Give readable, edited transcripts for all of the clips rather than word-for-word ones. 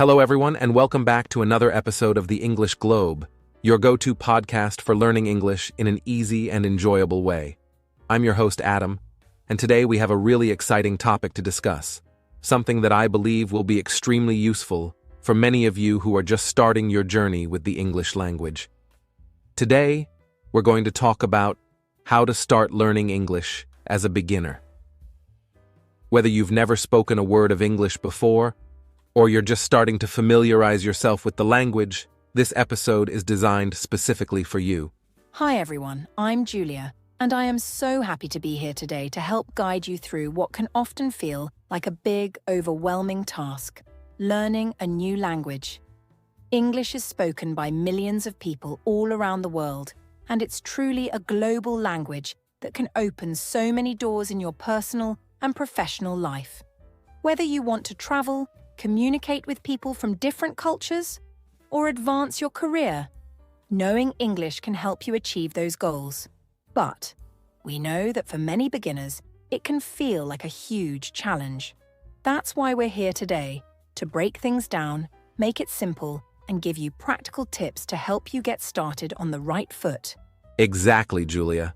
Hello, everyone, and welcome back to another episode of the English Globe, your go-to podcast for learning English in an easy and enjoyable way. I'm your host, Adam, and today we have a really exciting topic to discuss, something that I believe will be extremely useful for many of you who are just starting your journey with the English language. Today, we're going to talk about how to start learning English as a beginner. Whether you've never spoken a word of English before, or you're just starting to familiarize yourself with the language, this episode is designed specifically for you. Hi everyone, I'm Julia, and I am so happy to be here today to help guide you through what can often feel like a big, overwhelming task, learning a new language. English is spoken by millions of people all around the world, and it's truly a global language that can open so many doors in your personal and professional life. Whether you want to travel, communicate with people from different cultures, or advance your career, knowing English can help you achieve those goals. But we know that for many beginners, it can feel like a huge challenge. That's why we're here today, to break things down, make it simple, and give you practical tips to help you get started on the right foot. Exactly, Julia.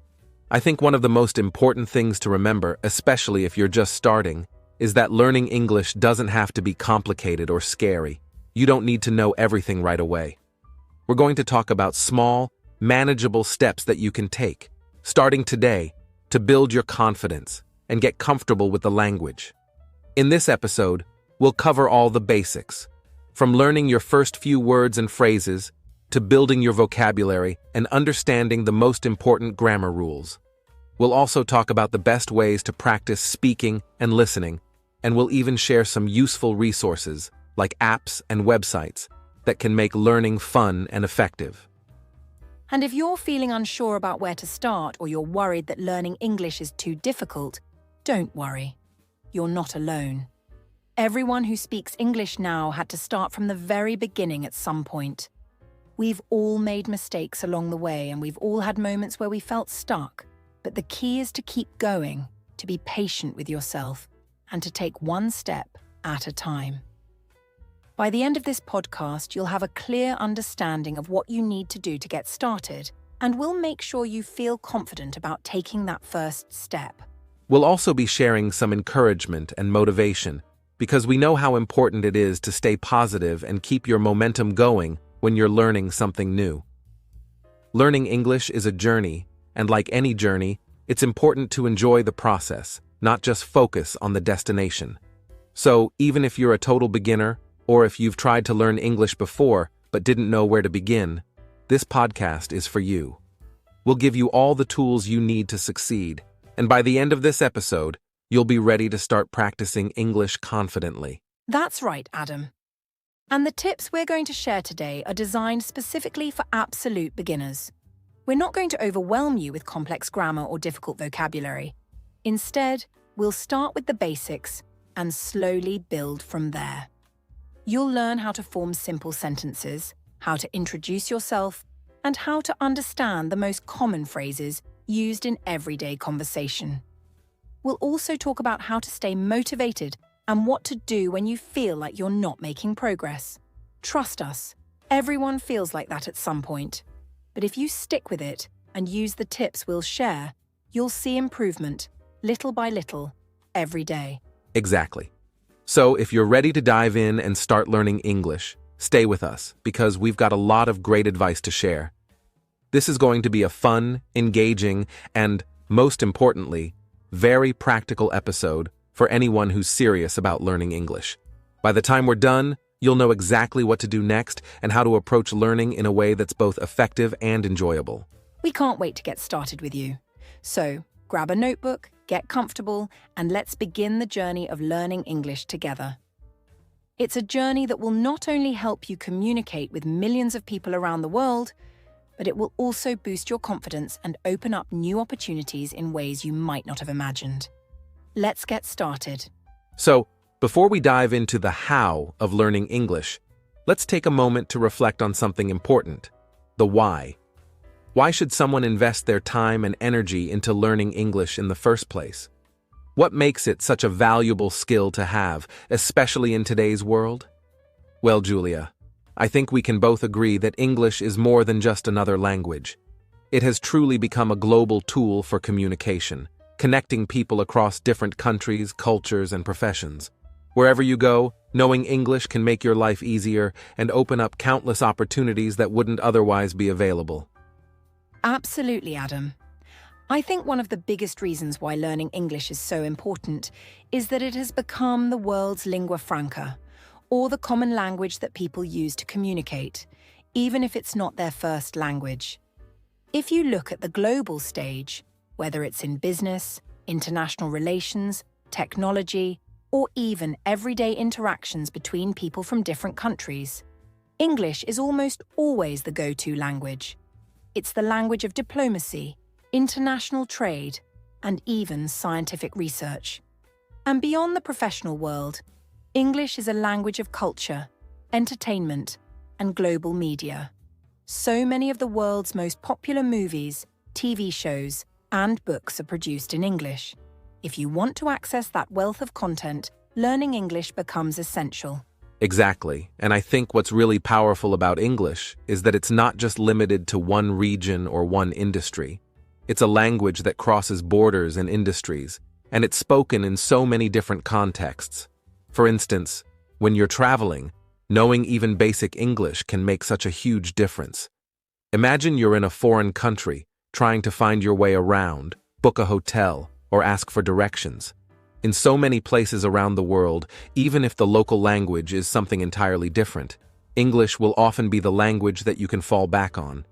I think one of the most important things to remember, especially if you're just starting, is that learning English doesn't have to be complicated or scary. You don't need to know everything right away. We're going to talk about small, manageable steps that you can take, starting today, to build your confidence and get comfortable with the language. In this episode, we'll cover all the basics, from learning your first few words and phrases to building your vocabulary and understanding the most important grammar rules. We'll also talk about the best ways to practice speaking and listening, and we'll even share some useful resources like apps and websites that can make learning fun and effective. And if you're feeling unsure about where to start or you're worried that learning English is too difficult, don't worry. You're not alone. Everyone who speaks English now had to start from the very beginning at some point. We've all made mistakes along the way, and we've all had moments where we felt stuck. But the key is to keep going, to be patient with yourself, and to take one step at a time. By the end of this podcast, you'll have a clear understanding of what you need to do to get started, and we'll make sure you feel confident about taking that first step. We'll also be sharing some encouragement and motivation, because we know how important it is to stay positive and keep your momentum going when you're learning something new. Learning English is a journey, and like any journey, it's important to enjoy the process, not just focus on the destination. So, even if you're a total beginner, or if you've tried to learn English before but didn't know where to begin, this podcast is for you. We'll give you all the tools you need to succeed, and by the end of this episode, you'll be ready to start practicing English confidently. That's right, Adam. And the tips we're going to share today are designed specifically for absolute beginners. We're not going to overwhelm you with complex grammar or difficult vocabulary. Instead, we'll start with the basics and slowly build from there. You'll learn how to form simple sentences, how to introduce yourself, and how to understand the most common phrases used in everyday conversation. We'll also talk about how to stay motivated and what to do when you feel like you're not making progress. Trust us, everyone feels like that at some point. But if you stick with it and use the tips we'll share, you'll see improvement, little by little, every day. Exactly. So if you're ready to dive in and start learning English, stay with us, because we've got a lot of great advice to share. This is going to be a fun, engaging, and, most importantly, very practical episode for anyone who's serious about learning English. By the time we're done, you'll know exactly what to do next and how to approach learning in a way that's both effective and enjoyable. We can't wait to get started with you. So, grab a notebook, get comfortable, and let's begin the journey of learning English together. It's a journey that will not only help you communicate with millions of people around the world, but it will also boost your confidence and open up new opportunities in ways you might not have imagined. Let's get started. So, before we dive into the how of learning English, let's take a moment to reflect on something important: the why. Why should someone invest their time and energy into learning English in the first place? What makes it such a valuable skill to have, especially in today's world? Well, Julia, I think we can both agree that English is more than just another language. It has truly become a global tool for communication, connecting people across different countries, cultures, and professions. Wherever you go, knowing English can make your life easier and open up countless opportunities that wouldn't otherwise be available. Absolutely, Adam. I think one of the biggest reasons why learning English is so important is that it has become the world's lingua franca, or the common language that people use to communicate, even if it's not their first language. If you look at the global stage, whether it's in business, international relations, technology, or even everyday interactions between people from different countries, English is almost always the go-to language. It's the language of diplomacy, international trade, and even scientific research. And beyond the professional world, English is a language of culture, entertainment, and global media. So many of the world's most popular movies, TV shows, and books are produced in English. If you want to access that wealth of content, learning English becomes essential. Exactly, and I think what's really powerful about English is that it's not just limited to one region or one industry. It's a language that crosses borders and industries, and it's spoken in so many different contexts. For instance, when you're traveling, knowing even basic English can make such a huge difference. Imagine you're in a foreign country, trying to find your way around, book a hotel, or ask for directions. In so many places around the world, even if the local language is something entirely different, English will often be the language that you can fall back on.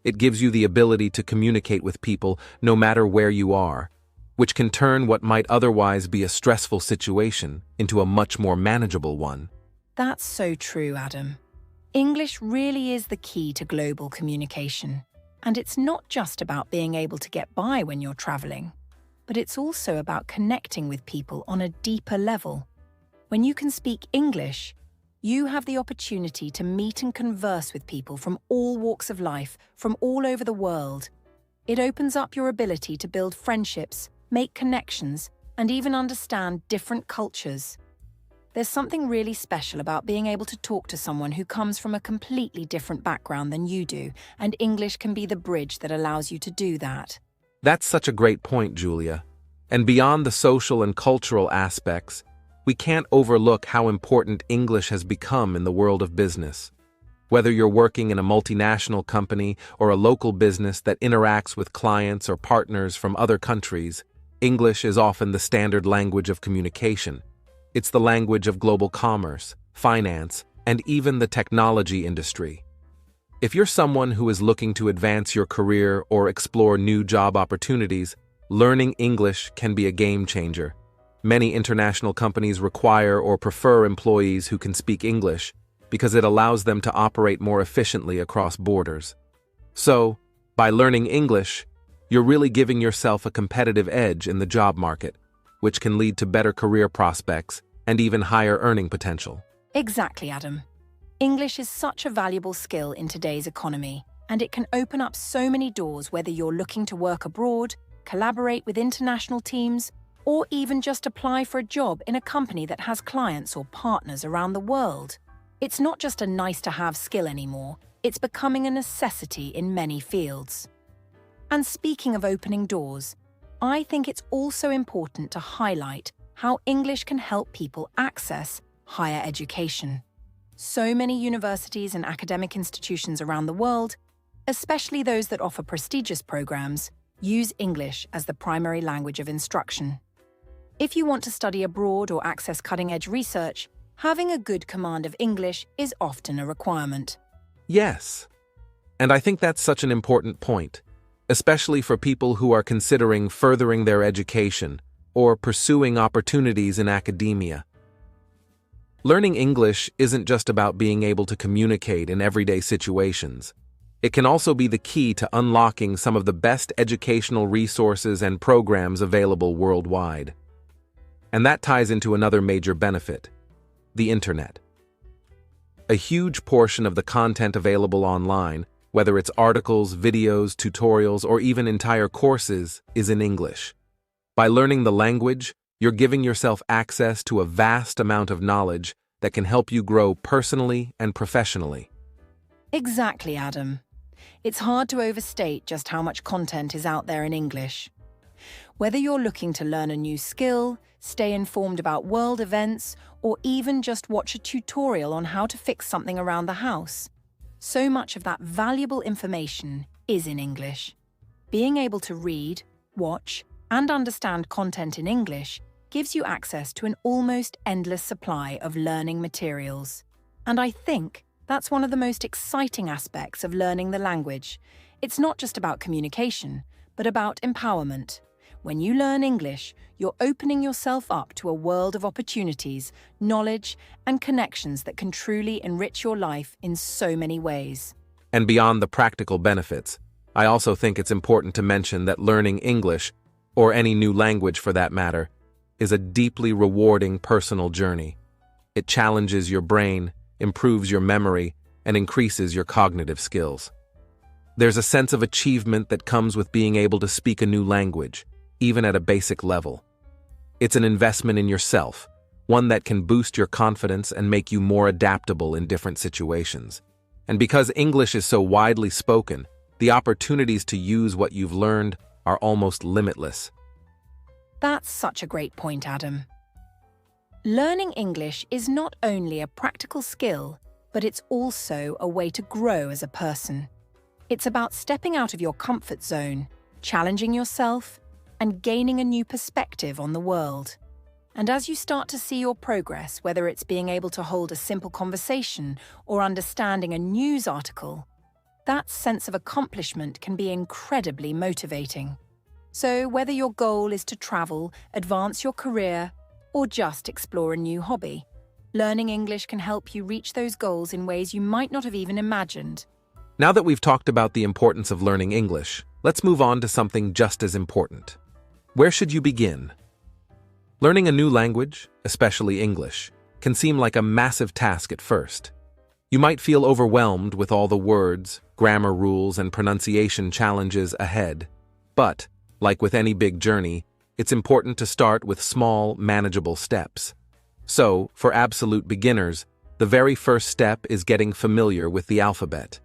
It gives you the ability to communicate with people no matter where you are, which can turn what might otherwise be a stressful situation into a much more manageable one. That's so true, Adam. English really is the key to global communication. And it's not just about being able to get by when you're traveling, but it's also about connecting with people on a deeper level. When you can speak English, you have the opportunity to meet and converse with people from all walks of life, from all over the world. It opens up your ability to build friendships, make connections, and even understand different cultures. There's something really special about being able to talk to someone who comes from a completely different background than you do, and English can be the bridge that allows you to do that. That's such a great point, Julia. And beyond the social and cultural aspects, we can't overlook how important English has become in the world of business. Whether you're working in a multinational company or a local business that interacts with clients or partners from other countries, English is often the standard language of communication. It's the language of global commerce, finance, and even the technology industry. If you're someone who is looking to advance your career or explore new job opportunities, learning English can be a game changer. Many international companies require or prefer employees who can speak English because it allows them to operate more efficiently across borders. So, by learning English, you're really giving yourself a competitive edge in the job market, which can lead to better career prospects and even higher earning potential. Exactly, Adam. English is such a valuable skill in today's economy, and it can open up so many doors whether you're looking to work abroad, collaborate with international teams, or even just apply for a job in a company that has clients or partners around the world. It's not just a nice-to-have skill anymore, it's becoming a necessity in many fields. And speaking of opening doors, I think it's also important to highlight how English can help people access higher education. So many universities and academic institutions around the world, especially those that offer prestigious programs, use English as the primary language of instruction. If you want to study abroad or access cutting-edge research, having a good command of English is often a requirement. Yes, and I think that's such an important point, especially for people who are considering furthering their education or pursuing opportunities in academia. Learning English isn't just about being able to communicate in everyday situations. It can also be the key to unlocking some of the best educational resources and programs available worldwide. And that ties into another major benefit: the internet. A huge portion of the content available online, whether it's articles, videos, tutorials, or even entire courses, is in English. By learning the language, you're giving yourself access to a vast amount of knowledge that can help you grow personally and professionally. Exactly, Adam. It's hard to overstate just how much content is out there in English. Whether you're looking to learn a new skill, stay informed about world events, or even just watch a tutorial on how to fix something around the house, so much of that valuable information is in English. Being able to read, watch, and understand content in English gives you access to an almost endless supply of learning materials. And I think that's one of the most exciting aspects of learning the language. It's not just about communication, but about empowerment. When you learn English, you're opening yourself up to a world of opportunities, knowledge, and connections that can truly enrich your life in so many ways. And beyond the practical benefits, I also think it's important to mention that learning English, or any new language for that matter, is a deeply rewarding personal journey. It challenges your brain, improves your memory, and increases your cognitive skills. There's a sense of achievement that comes with being able to speak a new language, even at a basic level. It's an investment in yourself, one that can boost your confidence and make you more adaptable in different situations. And because English is so widely spoken, the opportunities to use what you've learned are almost limitless. That's such a great point, Adam. Learning English is not only a practical skill, but it's also a way to grow as a person. It's about stepping out of your comfort zone, challenging yourself, and gaining a new perspective on the world. And as you start to see your progress, whether it's being able to hold a simple conversation or understanding a news article, that sense of accomplishment can be incredibly motivating. So whether your goal is to travel, advance your career, or just explore a new hobby, learning English can help you reach those goals in ways you might not have even imagined. Now that we've talked about the importance of learning English, let's move on to something just as important. Where should you begin? Learning a new language, especially English, can seem like a massive task at first. You might feel overwhelmed with all the words, grammar rules, and pronunciation challenges ahead. But, like with any big journey, it's important to start with small, manageable steps. So, for absolute beginners, the very first step is getting familiar with the alphabet.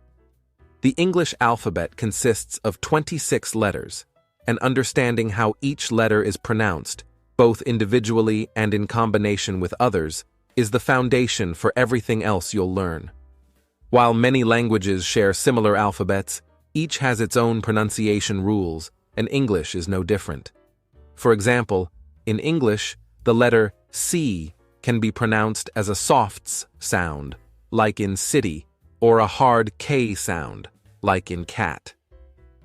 The English alphabet consists of 26 letters, and understanding how each letter is pronounced, both individually and in combination with others, is the foundation for everything else you'll learn. While many languages share similar alphabets, each has its own pronunciation rules, and English is no different. For example, in English, the letter C can be pronounced as a soft S sound, like in city, or a hard K sound, like in cat.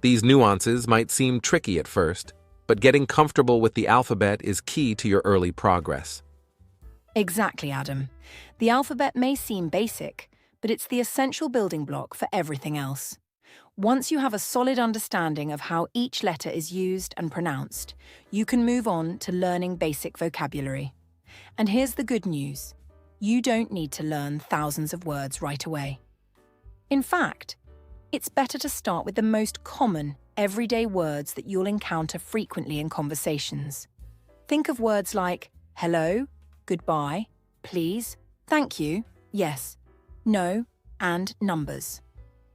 These nuances might seem tricky at first, but getting comfortable with the alphabet is key to your early progress. Exactly, Adam. The alphabet may seem basic, but it's the essential building block for everything else. Once you have a solid understanding of how each letter is used and pronounced, you can move on to learning basic vocabulary. And here's the good news. You don't need to learn thousands of words right away. In fact, it's better to start with the most common, everyday words that you'll encounter frequently in conversations. Think of words like hello, goodbye, please, thank you, yes, no, and numbers.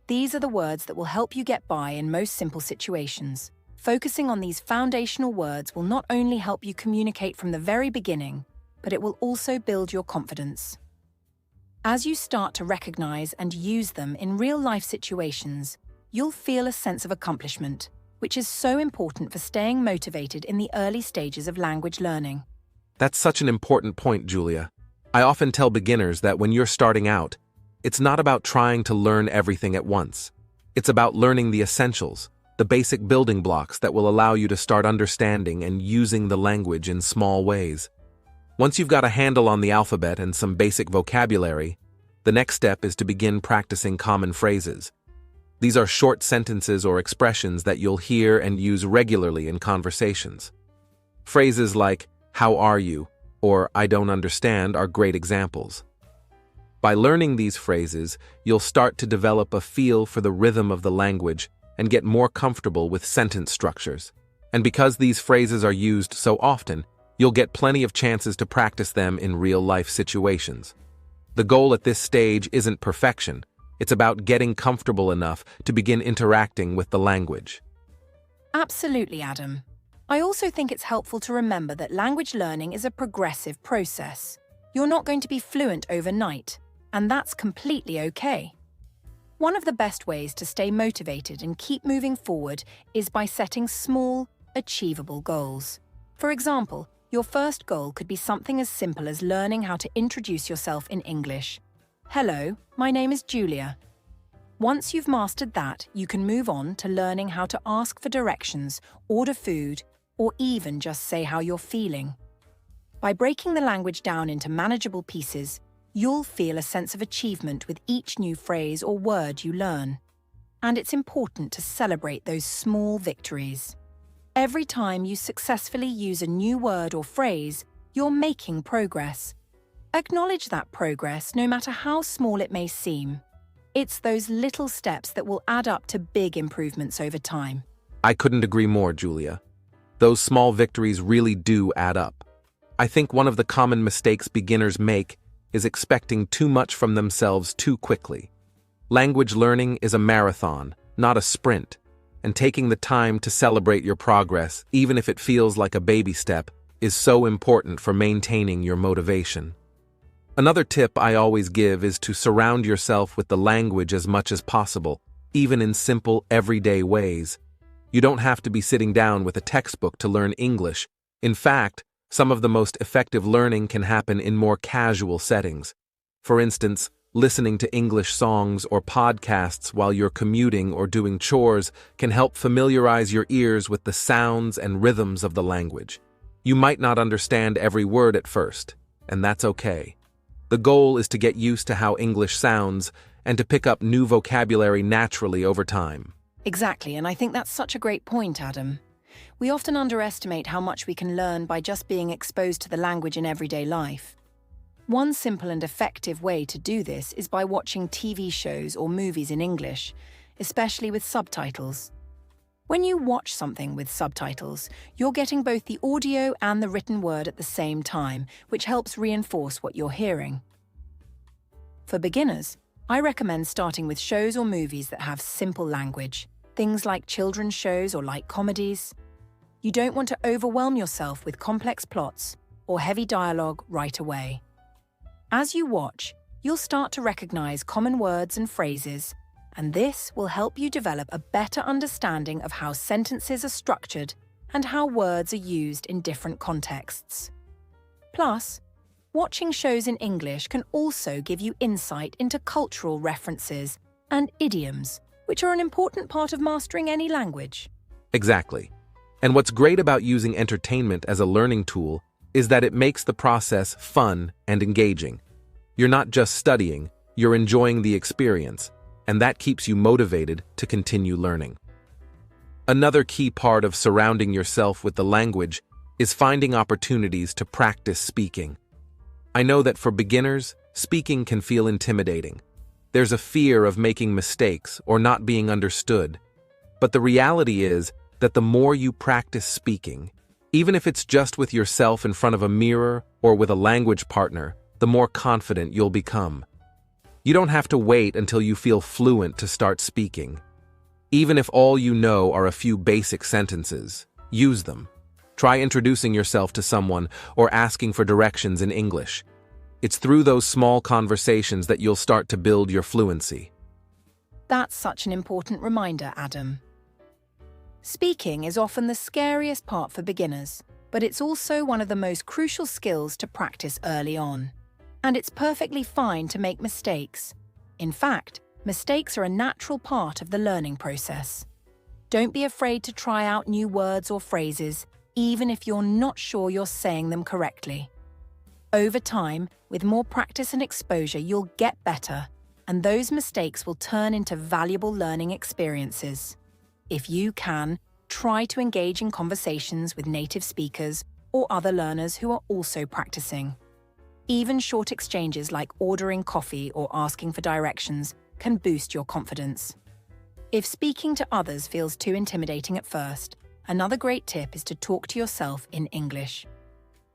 These are the words that will help you get by in most simple situations. Focusing on these foundational words will not only help you communicate from the very beginning, but it will also build your confidence. As you start to recognize and use them in real-life situations, you'll feel a sense of accomplishment, which is so important for staying motivated in the early stages of language learning. That's such an important point, Julia. I often tell beginners that when you're starting out, it's not about trying to learn everything at once. It's about learning the essentials, the basic building blocks that will allow you to start understanding and using the language in small ways. Once you've got a handle on the alphabet and some basic vocabulary, the next step is to begin practicing common phrases. These are short sentences or expressions that you'll hear and use regularly in conversations. Phrases like, "How are you?" or "I don't understand" are great examples. By learning these phrases, you'll start to develop a feel for the rhythm of the language and get more comfortable with sentence structures. And because these phrases are used so often, you'll get plenty of chances to practice them in real-life situations. The goal at this stage isn't perfection. It's about getting comfortable enough to begin interacting with the language. Absolutely, Adam. I also think it's helpful to remember that language learning is a progressive process. You're not going to be fluent overnight, and that's completely okay. One of the best ways to stay motivated and keep moving forward is by setting small, achievable goals. For example, your first goal could be something as simple as learning how to introduce yourself in English. Hello, my name is Julia. Once you've mastered that, you can move on to learning how to ask for directions, order food, or even just say how you're feeling. By breaking the language down into manageable pieces, you'll feel a sense of achievement with each new phrase or word you learn. And it's important to celebrate those small victories. Every time you successfully use a new word or phrase, you're making progress. Acknowledge that progress, no matter how small it may seem. It's those little steps that will add up to big improvements over time. I couldn't agree more, Julia. Those small victories really do add up. I think one of the common mistakes beginners make is expecting too much from themselves too quickly. Language learning is a marathon, not a sprint, and taking the time to celebrate your progress, even if it feels like a baby step, is so important for maintaining your motivation. Another tip I always give is to surround yourself with the language as much as possible, even in simple, everyday ways. You don't have to be sitting down with a textbook to learn English. In fact, some of the most effective learning can happen in more casual settings. For instance, listening to English songs or podcasts while you're commuting or doing chores can help familiarize your ears with the sounds and rhythms of the language. You might not understand every word at first, and that's okay. The goal is to get used to how English sounds and to pick up new vocabulary naturally over time. Exactly, and I think that's such a great point, Adam. We often underestimate how much we can learn by just being exposed to the language in everyday life. One simple and effective way to do this is by watching TV shows or movies in English, especially with subtitles. When you watch something with subtitles, you're getting both the audio and the written word at the same time, which helps reinforce what you're hearing. For beginners, I recommend starting with shows or movies that have simple language, things like children's shows or light comedies. You don't want to overwhelm yourself with complex plots or heavy dialogue right away. As you watch, you'll start to recognize common words and phrases, and this will help you develop a better understanding of how sentences are structured and how words are used in different contexts. Plus, watching shows in English can also give you insight into cultural references and idioms, which are an important part of mastering any language. Exactly. And what's great about using entertainment as a learning tool is that it makes the process fun and engaging. You're not just studying, you're enjoying the experience, and that keeps you motivated to continue learning. Another key part of surrounding yourself with the language is finding opportunities to practice speaking. I know that for beginners, speaking can feel intimidating. There's a fear of making mistakes or not being understood. But the reality is that the more you practice speaking, even if it's just with yourself in front of a mirror or with a language partner, the more confident you'll become. You don't have to wait until you feel fluent to start speaking. Even if all you know are a few basic sentences, use them. Try introducing yourself to someone or asking for directions in English. It's through those small conversations that you'll start to build your fluency. That's such an important reminder, Adam. Speaking is often the scariest part for beginners, but it's also one of the most crucial skills to practice early on. And it's perfectly fine to make mistakes. In fact, mistakes are a natural part of the learning process. Don't be afraid to try out new words or phrases, even if you're not sure you're saying them correctly. Over time, with more practice and exposure, you'll get better, and those mistakes will turn into valuable learning experiences. If you can, try to engage in conversations with native speakers or other learners who are also practicing. Even short exchanges like ordering coffee or asking for directions can boost your confidence. If speaking to others feels too intimidating at first, another great tip is to talk to yourself in English.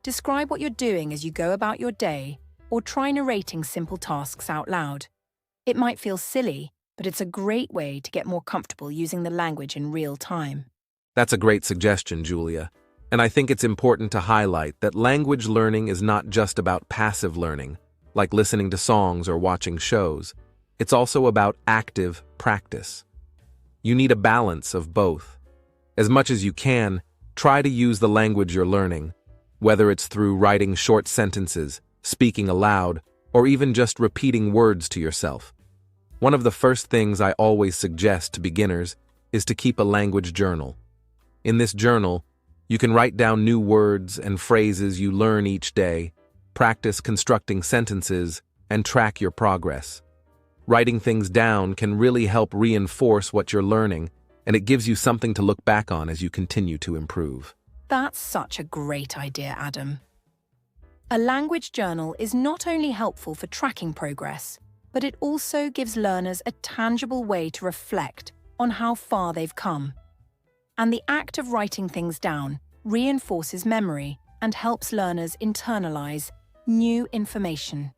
Describe what you're doing as you go about your day, or try narrating simple tasks out loud. It might feel silly, but it's a great way to get more comfortable using the language in real time. That's a great suggestion, Julia. And I think it's important to highlight that language learning is not just about passive learning, like listening to songs or watching shows. It's also about active practice. You need a balance of both. As much as you can, try to use the language you're learning, whether it's through writing short sentences, speaking aloud, or even just repeating words to yourself. One of the first things I always suggest to beginners is to keep a language journal. In this journal, you can write down new words and phrases you learn each day, practice constructing sentences, and track your progress. Writing things down can really help reinforce what you're learning, and it gives you something to look back on as you continue to improve. That's such a great idea, Adam. A language journal is not only helpful for tracking progress, but it also gives learners a tangible way to reflect on how far they've come. And the act of writing things down reinforces memory and helps learners internalize new information.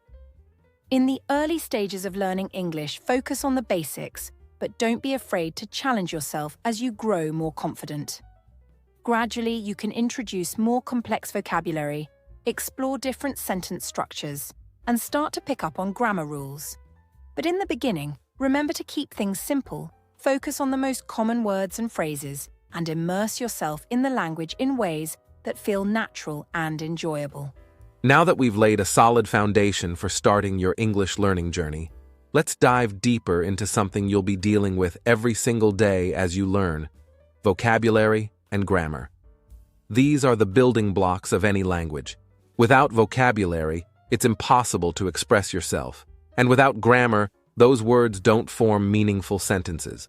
In the early stages of learning English, focus on the basics, but don't be afraid to challenge yourself as you grow more confident. Gradually, you can introduce more complex vocabulary, explore different sentence structures, and start to pick up on grammar rules. But in the beginning, remember to keep things simple, focus on the most common words and phrases, and immerse yourself in the language in ways that feel natural and enjoyable. Now that we've laid a solid foundation for starting your English learning journey, let's dive deeper into something you'll be dealing with every single day as you learn: vocabulary and grammar. These are the building blocks of any language. Without vocabulary, it's impossible to express yourself. And without grammar, those words don't form meaningful sentences.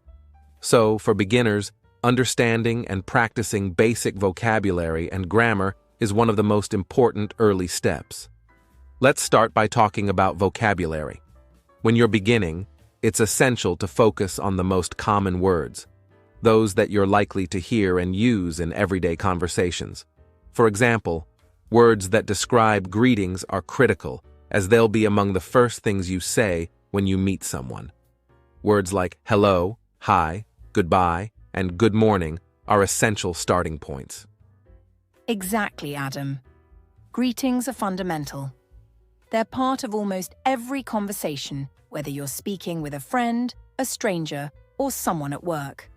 So, for beginners, understanding and practicing basic vocabulary and grammar is one of the most important early steps. Let's start by talking about vocabulary. When you're beginning, it's essential to focus on the most common words, those that you're likely to hear and use in everyday conversations. For example, words that describe greetings are critical, as they'll be among the first things you say when you meet someone. Words like hello, hi, goodbye, and good morning are essential starting points. Exactly, Adam. Greetings are fundamental. They're part of almost every conversation, whether you're speaking with a friend, a stranger, or someone at work.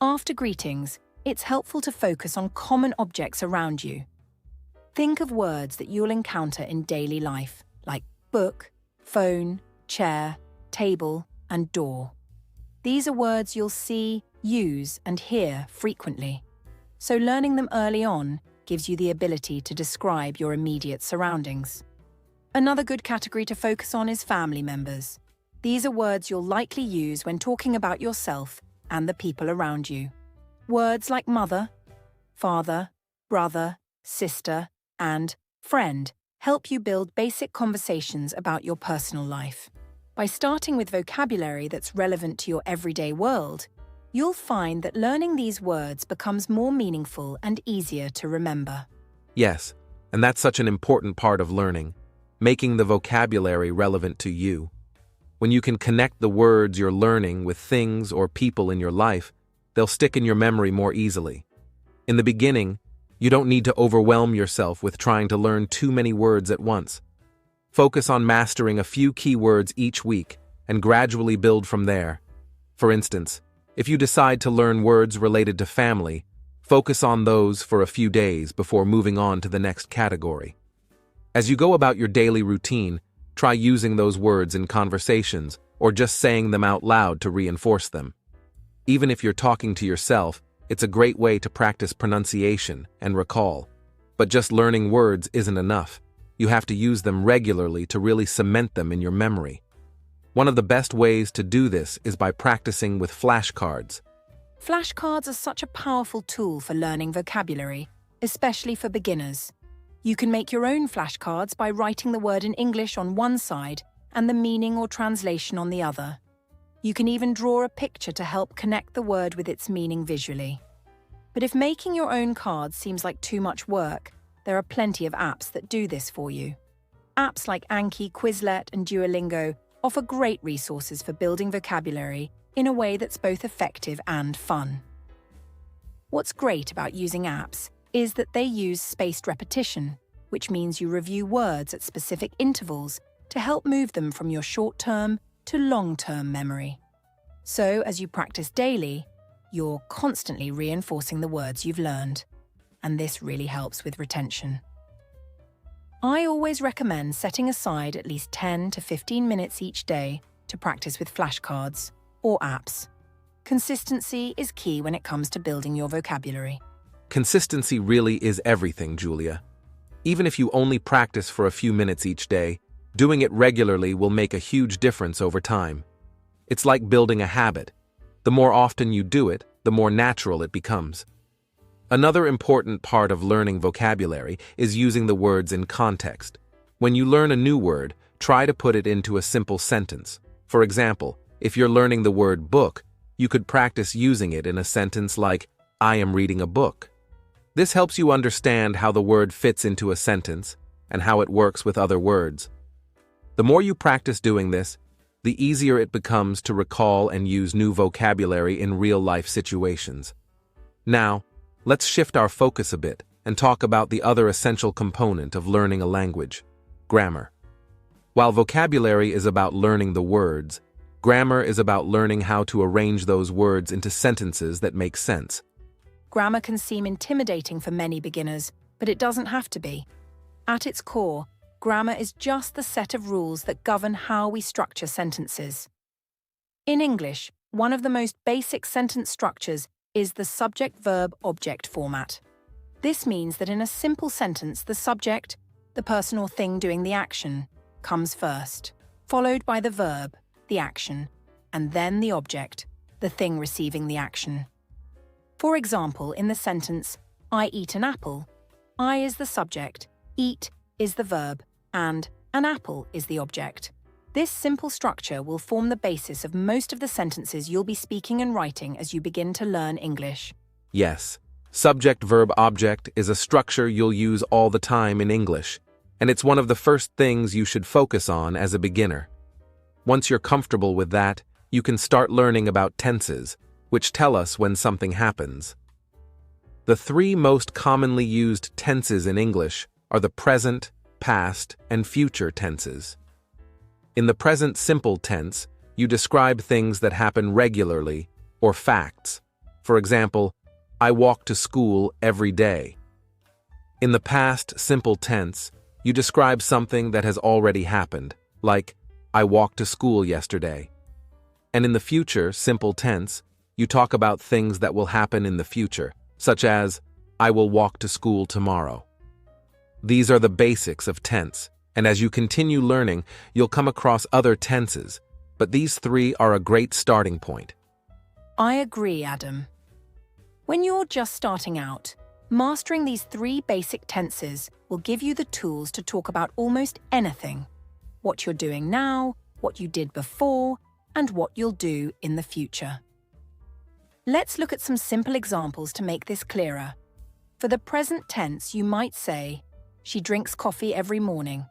After greetings, it's helpful to focus on common objects around you. Think of words that you'll encounter in daily life, like book, phone, chair, table, and door. These are words you'll see, use, and hear frequently. So learning them early on gives you the ability to describe your immediate surroundings. Another good category to focus on is family members. These are words you'll likely use when talking about yourself and the people around you. Words like mother, father, brother, sister, and friend help you build basic conversations about your personal life. By starting with vocabulary that's relevant to your everyday world, you'll find that learning these words becomes more meaningful and easier to remember. Yes, and that's such an important part of learning, making the vocabulary relevant to you. When you can connect the words you're learning with things or people in your life, they'll stick in your memory more easily. In the beginning, you don't need to overwhelm yourself with trying to learn too many words at once. Focus on mastering a few key words each week and gradually build from there. For instance, if you decide to learn words related to family, focus on those for a few days before moving on to the next category. As you go about your daily routine, try using those words in conversations or just saying them out loud to reinforce them. Even if you're talking to yourself, it's a great way to practice pronunciation and recall. But just learning words isn't enough. You have to use them regularly to really cement them in your memory. One of the best ways to do this is by practicing with flashcards. Flashcards are such a powerful tool for learning vocabulary, especially for beginners. You can make your own flashcards by writing the word in English on one side and the meaning or translation on the other. You can even draw a picture to help connect the word with its meaning visually. But if making your own cards seems like too much work, there are plenty of apps that do this for you. Apps like Anki, Quizlet, and Duolingo offer great resources for building vocabulary in a way that's both effective and fun. What's great about using apps is that they use spaced repetition, which means you review words at specific intervals to help move them from your short-term to long-term memory. So, as you practice daily, you're constantly reinforcing the words you've learned, and this really helps with retention. I always recommend setting aside at least 10 to 15 minutes each day to practice with flashcards or apps. Consistency is key when it comes to building your vocabulary. Consistency really is everything, Julia. Even if you only practice for a few minutes each day, doing it regularly will make a huge difference over time. It's like building a habit. The more often you do it, the more natural it becomes. Another important part of learning vocabulary is using the words in context. When you learn a new word, try to put it into a simple sentence. For example, if you're learning the word book, you could practice using it in a sentence like, "I am reading a book." This helps you understand how the word fits into a sentence and how it works with other words. The more you practice doing this, the easier it becomes to recall and use new vocabulary in real-life situations. Now, let's shift our focus a bit and talk about the other essential component of learning a language: grammar. While vocabulary is about learning the words, grammar is about learning how to arrange those words into sentences that make sense. Grammar can seem intimidating for many beginners, but it doesn't have to be. At its core, grammar is just the set of rules that govern how we structure sentences. In English, one of the most basic sentence structures is the subject-verb-object format. This means that in a simple sentence, the subject, the person or thing doing the action, comes first, followed by the verb, the action, and then the object, the thing receiving the action. For example, in the sentence, "I eat an apple," I is the subject, eat is the verb, and an apple is the object. This simple structure will form the basis of most of the sentences you'll be speaking and writing as you begin to learn English. Yes, subject-verb-object is a structure you'll use all the time in English, and it's one of the first things you should focus on as a beginner. Once you're comfortable with that, you can start learning about tenses, which tell us when something happens. The three most commonly used tenses in English are the present, past, and future tenses. In the present simple tense, you describe things that happen regularly, or facts. For example, I walk to school every day. In the past simple tense, you describe something that has already happened, like, I walked to school yesterday. And in the future simple tense, you talk about things that will happen in the future, such as, I will walk to school tomorrow. These are the basics of tense, and as you continue learning, you'll come across other tenses, but these three are a great starting point. I agree, Adam. When you're just starting out, mastering these three basic tenses will give you the tools to talk about almost anything: what you're doing now, what you did before, and what you'll do in the future. Let's look at some simple examples to make this clearer. For the present tense, you might say, she drinks coffee every morning.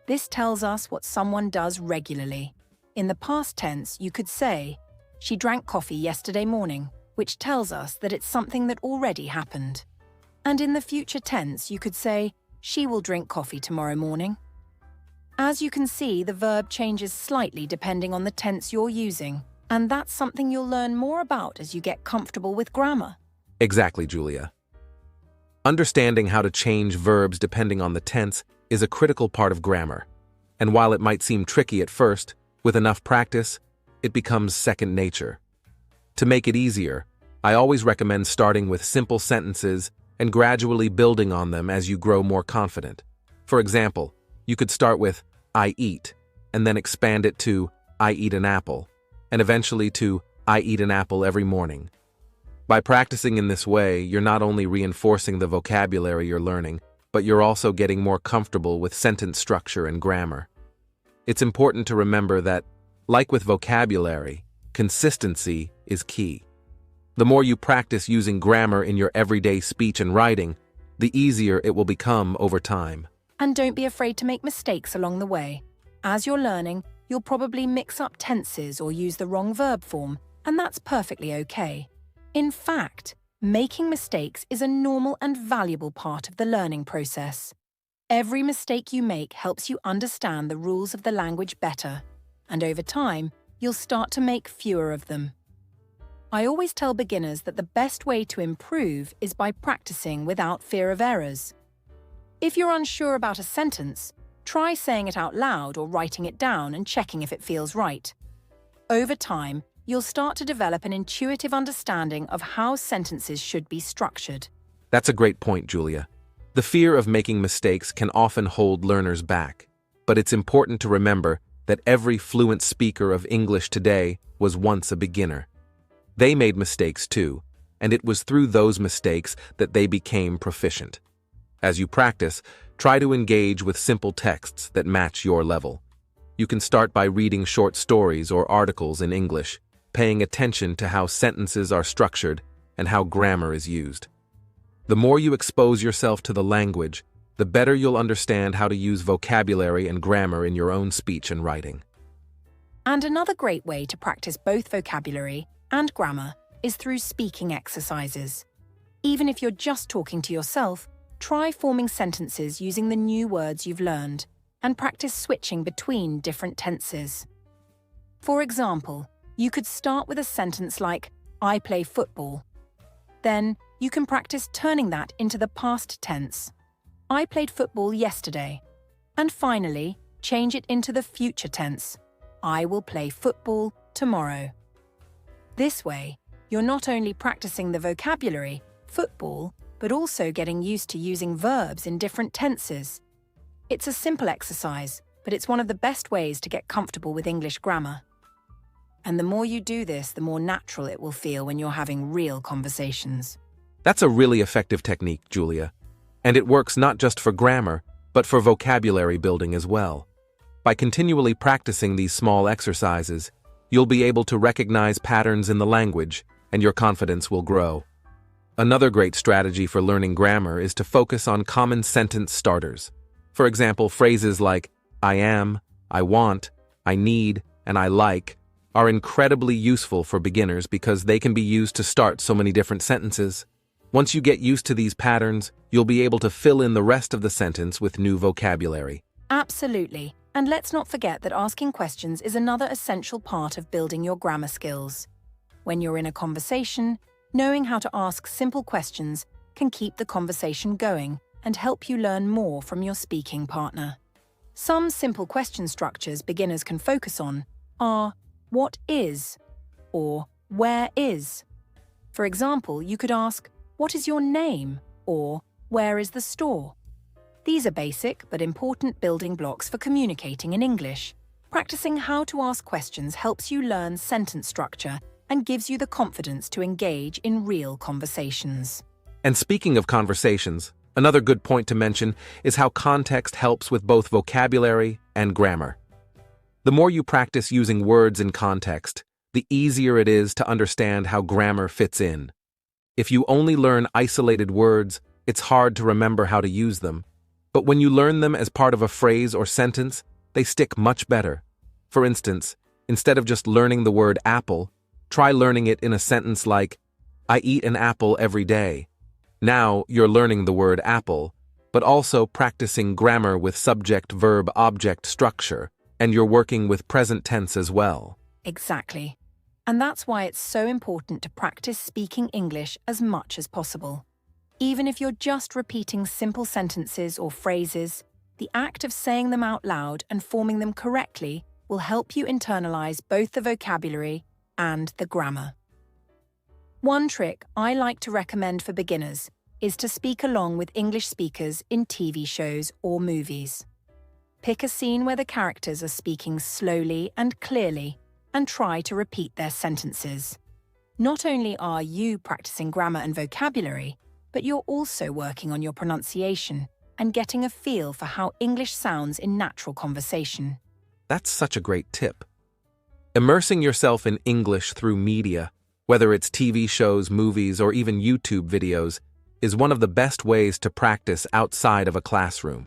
This tells us what someone does regularly. In the past tense, you could say, she drank coffee yesterday morning, which tells us that it's something that already happened. And in the future tense, you could say, she will drink coffee tomorrow morning. As you can see, the verb changes slightly depending on the tense you're using, and that's something you'll learn more about as you get comfortable with grammar. Exactly, Julia. Understanding how to change verbs depending on the tense is a critical part of grammar, and while it might seem tricky at first, with enough practice, it becomes second nature. To make it easier, I always recommend starting with simple sentences and gradually building on them as you grow more confident. For example, you could start with, I eat, and then expand it to, I eat an apple, and eventually to, I eat an apple every morning. By practicing in this way, you're not only reinforcing the vocabulary you're learning, but you're also getting more comfortable with sentence structure and grammar. It's important to remember that, like with vocabulary, consistency is key. The more you practice using grammar in your everyday speech and writing, the easier it will become over time. And don't be afraid to make mistakes along the way. As you're learning, you'll probably mix up tenses or use the wrong verb form, and that's perfectly okay. In fact, making mistakes is a normal and valuable part of the learning process. Every mistake you make helps you understand the rules of the language better, and over time, you'll start to make fewer of them. I always tell beginners that the best way to improve is by practicing without fear of errors. If you're unsure about a sentence, try saying it out loud or writing it down and checking if it feels right. Over time, you'll start to develop an intuitive understanding of how sentences should be structured. That's a great point, Julia. The fear of making mistakes can often hold learners back, but it's important to remember that every fluent speaker of English today was once a beginner. They made mistakes too, and it was through those mistakes that they became proficient. As you practice, try to engage with simple texts that match your level. You can start by reading short stories or articles in English, paying attention to how sentences are structured and how grammar is used. The more you expose yourself to the language, the better you'll understand how to use vocabulary and grammar in your own speech and writing. And another great way to practice both vocabulary and grammar is through speaking exercises. Even if you're just talking to yourself, try forming sentences using the new words you've learned and practice switching between different tenses. For example, you could start with a sentence like, "I play football." Then, you can practice turning that into the past tense. "I played football yesterday." And finally, change it into the future tense. "I will play football tomorrow." This way, you're not only practicing the vocabulary, football, but also getting used to using verbs in different tenses. It's a simple exercise, but it's one of the best ways to get comfortable with English grammar. And the more you do this, the more natural it will feel when you're having real conversations. That's a really effective technique, Julia. And it works not just for grammar, but for vocabulary building as well. By continually practicing these small exercises, you'll be able to recognize patterns in the language, and your confidence will grow. Another great strategy for learning grammar is to focus on common sentence starters. For example, phrases like "I am," "I want," "I need," and "I like" are incredibly useful for beginners because they can be used to start so many different sentences. Once you get used to these patterns, you'll be able to fill in the rest of the sentence with new vocabulary. Absolutely. And let's not forget that asking questions is another essential part of building your grammar skills. When you're in a conversation, knowing how to ask simple questions can keep the conversation going and help you learn more from your speaking partner. Some simple question structures beginners can focus on are "what is" or "where is." For example, you could ask, "What is your name?" or "Where is the store?" These are basic but important building blocks for communicating in English. Practicing how to ask questions helps you learn sentence structure and gives you the confidence to engage in real conversations. And speaking of conversations, another good point to mention is how context helps with both vocabulary and grammar. The more you practice using words in context, the easier it is to understand how grammar fits in. If you only learn isolated words, it's hard to remember how to use them. But when you learn them as part of a phrase or sentence, they stick much better. For instance, instead of just learning the word apple, try learning it in a sentence like, "I eat an apple every day." Now you're learning the word apple, but also practicing grammar with subject-verb-object structure, and you're working with present tense as well. Exactly. And that's why it's so important to practice speaking English as much as possible. Even if you're just repeating simple sentences or phrases, the act of saying them out loud and forming them correctly will help you internalize both the vocabulary and the grammar. One trick I like to recommend for beginners is to speak along with English speakers in TV shows or movies. Pick a scene where the characters are speaking slowly and clearly and try to repeat their sentences. Not only are you practicing grammar and vocabulary, but you're also working on your pronunciation and getting a feel for how English sounds in natural conversation. That's such a great tip. Immersing yourself in English through media, whether it's TV shows, movies, or even YouTube videos, is one of the best ways to practice outside of a classroom.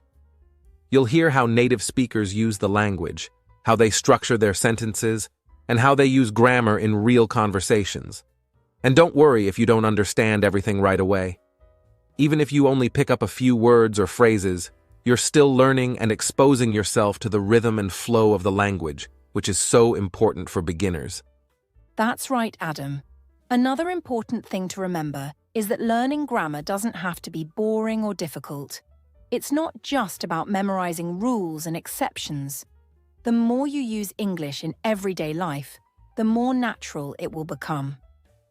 You'll hear how native speakers use the language, how they structure their sentences, and how they use grammar in real conversations. And don't worry if you don't understand everything right away. Even if you only pick up a few words or phrases, you're still learning and exposing yourself to the rhythm and flow of the language, which is so important for beginners. That's right, Adam. Another important thing to remember is that learning grammar doesn't have to be boring or difficult. It's not just about memorizing rules and exceptions. The more you use English in everyday life, the more natural it will become.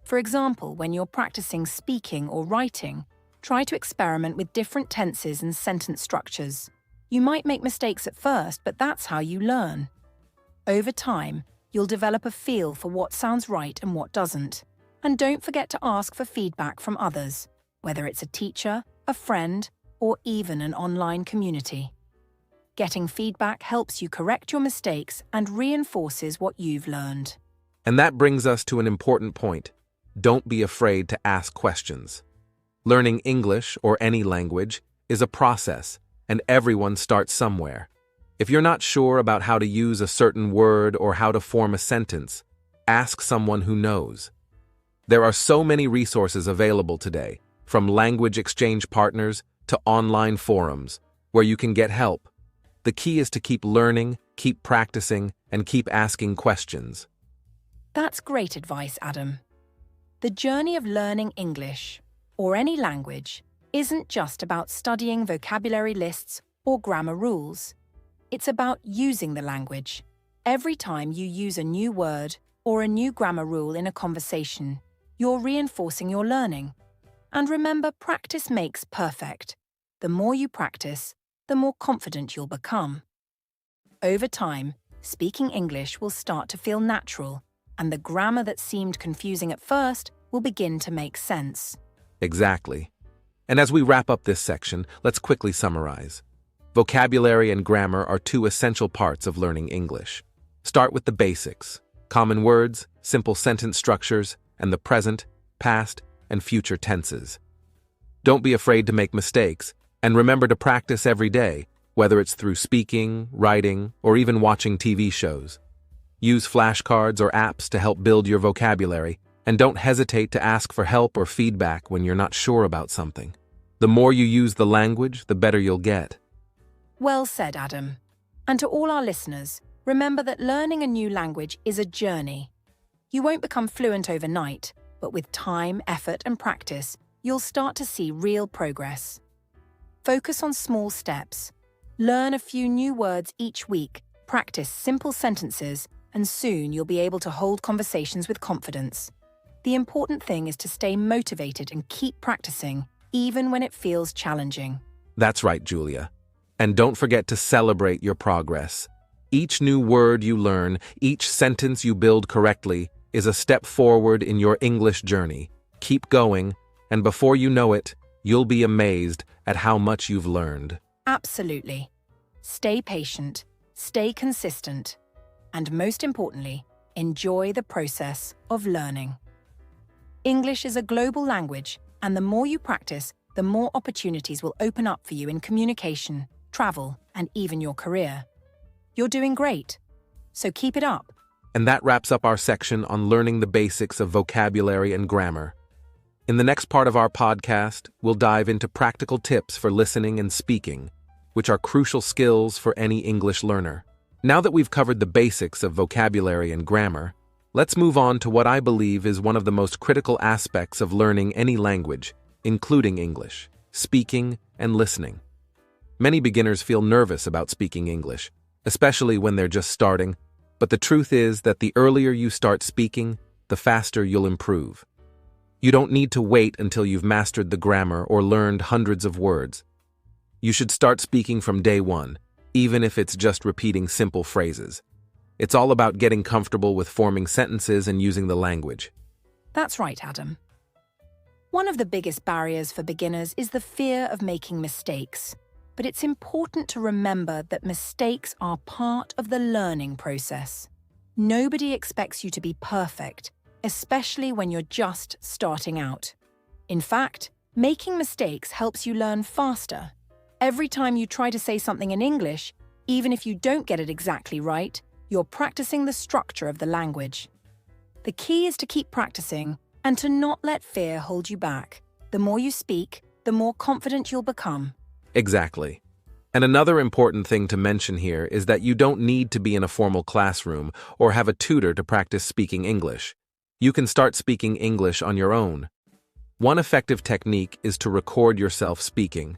For example, when you're practicing speaking or writing, try to experiment with different tenses and sentence structures. You might make mistakes at first, but that's how you learn. Over time, you'll develop a feel for what sounds right and what doesn't. And don't forget to ask for feedback from others, whether it's a teacher, a friend, or even an online community. Getting feedback helps you correct your mistakes and reinforces what you've learned. And that brings us to an important point. Don't be afraid to ask questions. Learning English, or any language, is a process, and everyone starts somewhere. If you're not sure about how to use a certain word or how to form a sentence, ask someone who knows. There are so many resources available today, from language exchange partners to online forums, where you can get help. The key is to keep learning, keep practicing, and keep asking questions. That's great advice, Adam. The journey of learning English, or any language, isn't just about studying vocabulary lists or grammar rules. It's about using the language. Every time you use a new word or a new grammar rule in a conversation, you're reinforcing your learning. And remember, practice makes perfect. The more you practice, the more confident you'll become. Over time, speaking English will start to feel natural, and the grammar that seemed confusing at first will begin to make sense. Exactly. And as we wrap up this section, let's quickly summarize. Vocabulary and grammar are two essential parts of learning English. Start with the basics: common words, simple sentence structures, and the present, past, and future tenses. Don't be afraid to make mistakes, and remember to practice every day, whether it's through speaking, writing, or even watching TV shows. Use flashcards or apps to help build your vocabulary, and don't hesitate to ask for help or feedback when you're not sure about something. The more you use the language, the better you'll get. Well said, Adam. And to all our listeners, remember that learning a new language is a journey. You won't become fluent overnight, but with time, effort, and practice, you'll start to see real progress. Focus on small steps. Learn a few new words each week, practice simple sentences, and soon you'll be able to hold conversations with confidence. The important thing is to stay motivated and keep practicing, even when it feels challenging. That's right, Julia. And don't forget to celebrate your progress. Each new word you learn, each sentence you build correctly, is a step forward in your English journey. Keep going, and before you know it, you'll be amazed at how much you've learned. Absolutely. Stay patient, stay consistent, and most importantly, enjoy the process of learning. English is a global language, and the more you practice, the more opportunities will open up for you in communication, travel, and even your career. You're doing great, so keep it up. And that wraps up our section on learning the basics of vocabulary and grammar. In the next part of our podcast, we'll dive into practical tips for listening and speaking, which are crucial skills for any English learner. Now that we've covered the basics of vocabulary and grammar, let's move on to what I believe is one of the most critical aspects of learning any language, including English: speaking and listening. Many beginners feel nervous about speaking English, especially when they're just starting, but the truth is that the earlier you start speaking, the faster you'll improve. You don't need to wait until you've mastered the grammar or learned hundreds of words. You should start speaking from day one, even if it's just repeating simple phrases. It's all about getting comfortable with forming sentences and using the language. That's right, Adam. One of the biggest barriers for beginners is the fear of making mistakes. But it's important to remember that mistakes are part of the learning process. Nobody expects you to be perfect, especially when you're just starting out. In fact, making mistakes helps you learn faster. Every time you try to say something in English, even if you don't get it exactly right, you're practicing the structure of the language. The key is to keep practicing and to not let fear hold you back. The more you speak, the more confident you'll become. Exactly. And another important thing to mention here is that you don't need to be in a formal classroom or have a tutor to practice speaking English. You can start speaking English on your own. One effective technique is to record yourself speaking.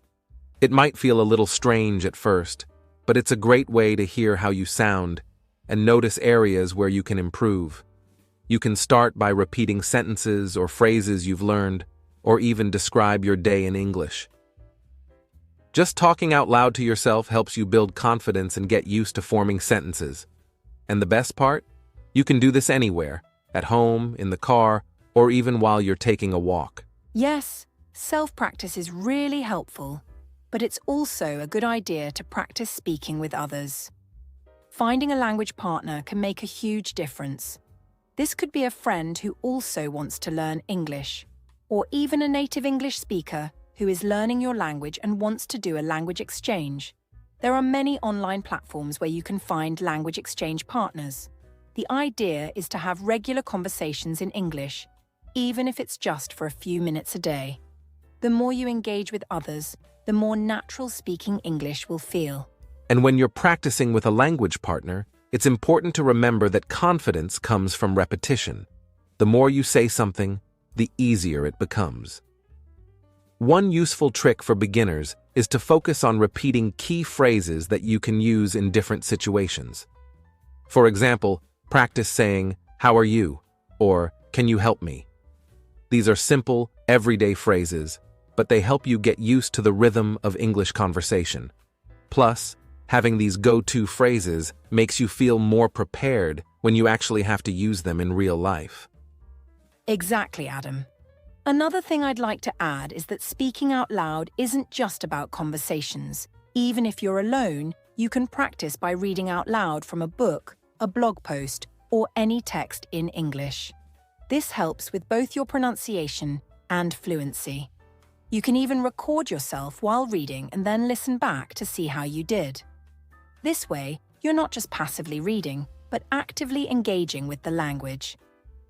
It might feel a little strange at first, but it's a great way to hear how you sound and notice areas where you can improve. You can start by repeating sentences or phrases you've learned, or even describe your day in English. Just talking out loud to yourself helps you build confidence and get used to forming sentences. And the best part? You can do this anywhere, at home, in the car, or even while you're taking a walk. Yes, self-practice is really helpful, but it's also a good idea to practice speaking with others. Finding a language partner can make a huge difference. This could be a friend who also wants to learn English, or even a native English speaker who is learning your language and wants to do a language exchange. There are many online platforms where you can find language exchange partners. The idea is to have regular conversations in English, even if it's just for a few minutes a day. The more you engage with others, the more natural speaking English will feel. And when you're practicing with a language partner, it's important to remember that confidence comes from repetition. The more you say something, the easier it becomes. One useful trick for beginners is to focus on repeating key phrases that you can use in different situations. For example, practice saying, "How are you?" or "Can you help me?" These are simple, everyday phrases, but they help you get used to the rhythm of English conversation. Plus, having these go-to phrases makes you feel more prepared when you actually have to use them in real life. Exactly, Adam. Another thing I'd like to add is that speaking out loud isn't just about conversations. Even if you're alone, you can practice by reading out loud from a book, a blog post, or any text in English. This helps with both your pronunciation and fluency. You can even record yourself while reading and then listen back to see how you did. This way, you're not just passively reading, but actively engaging with the language.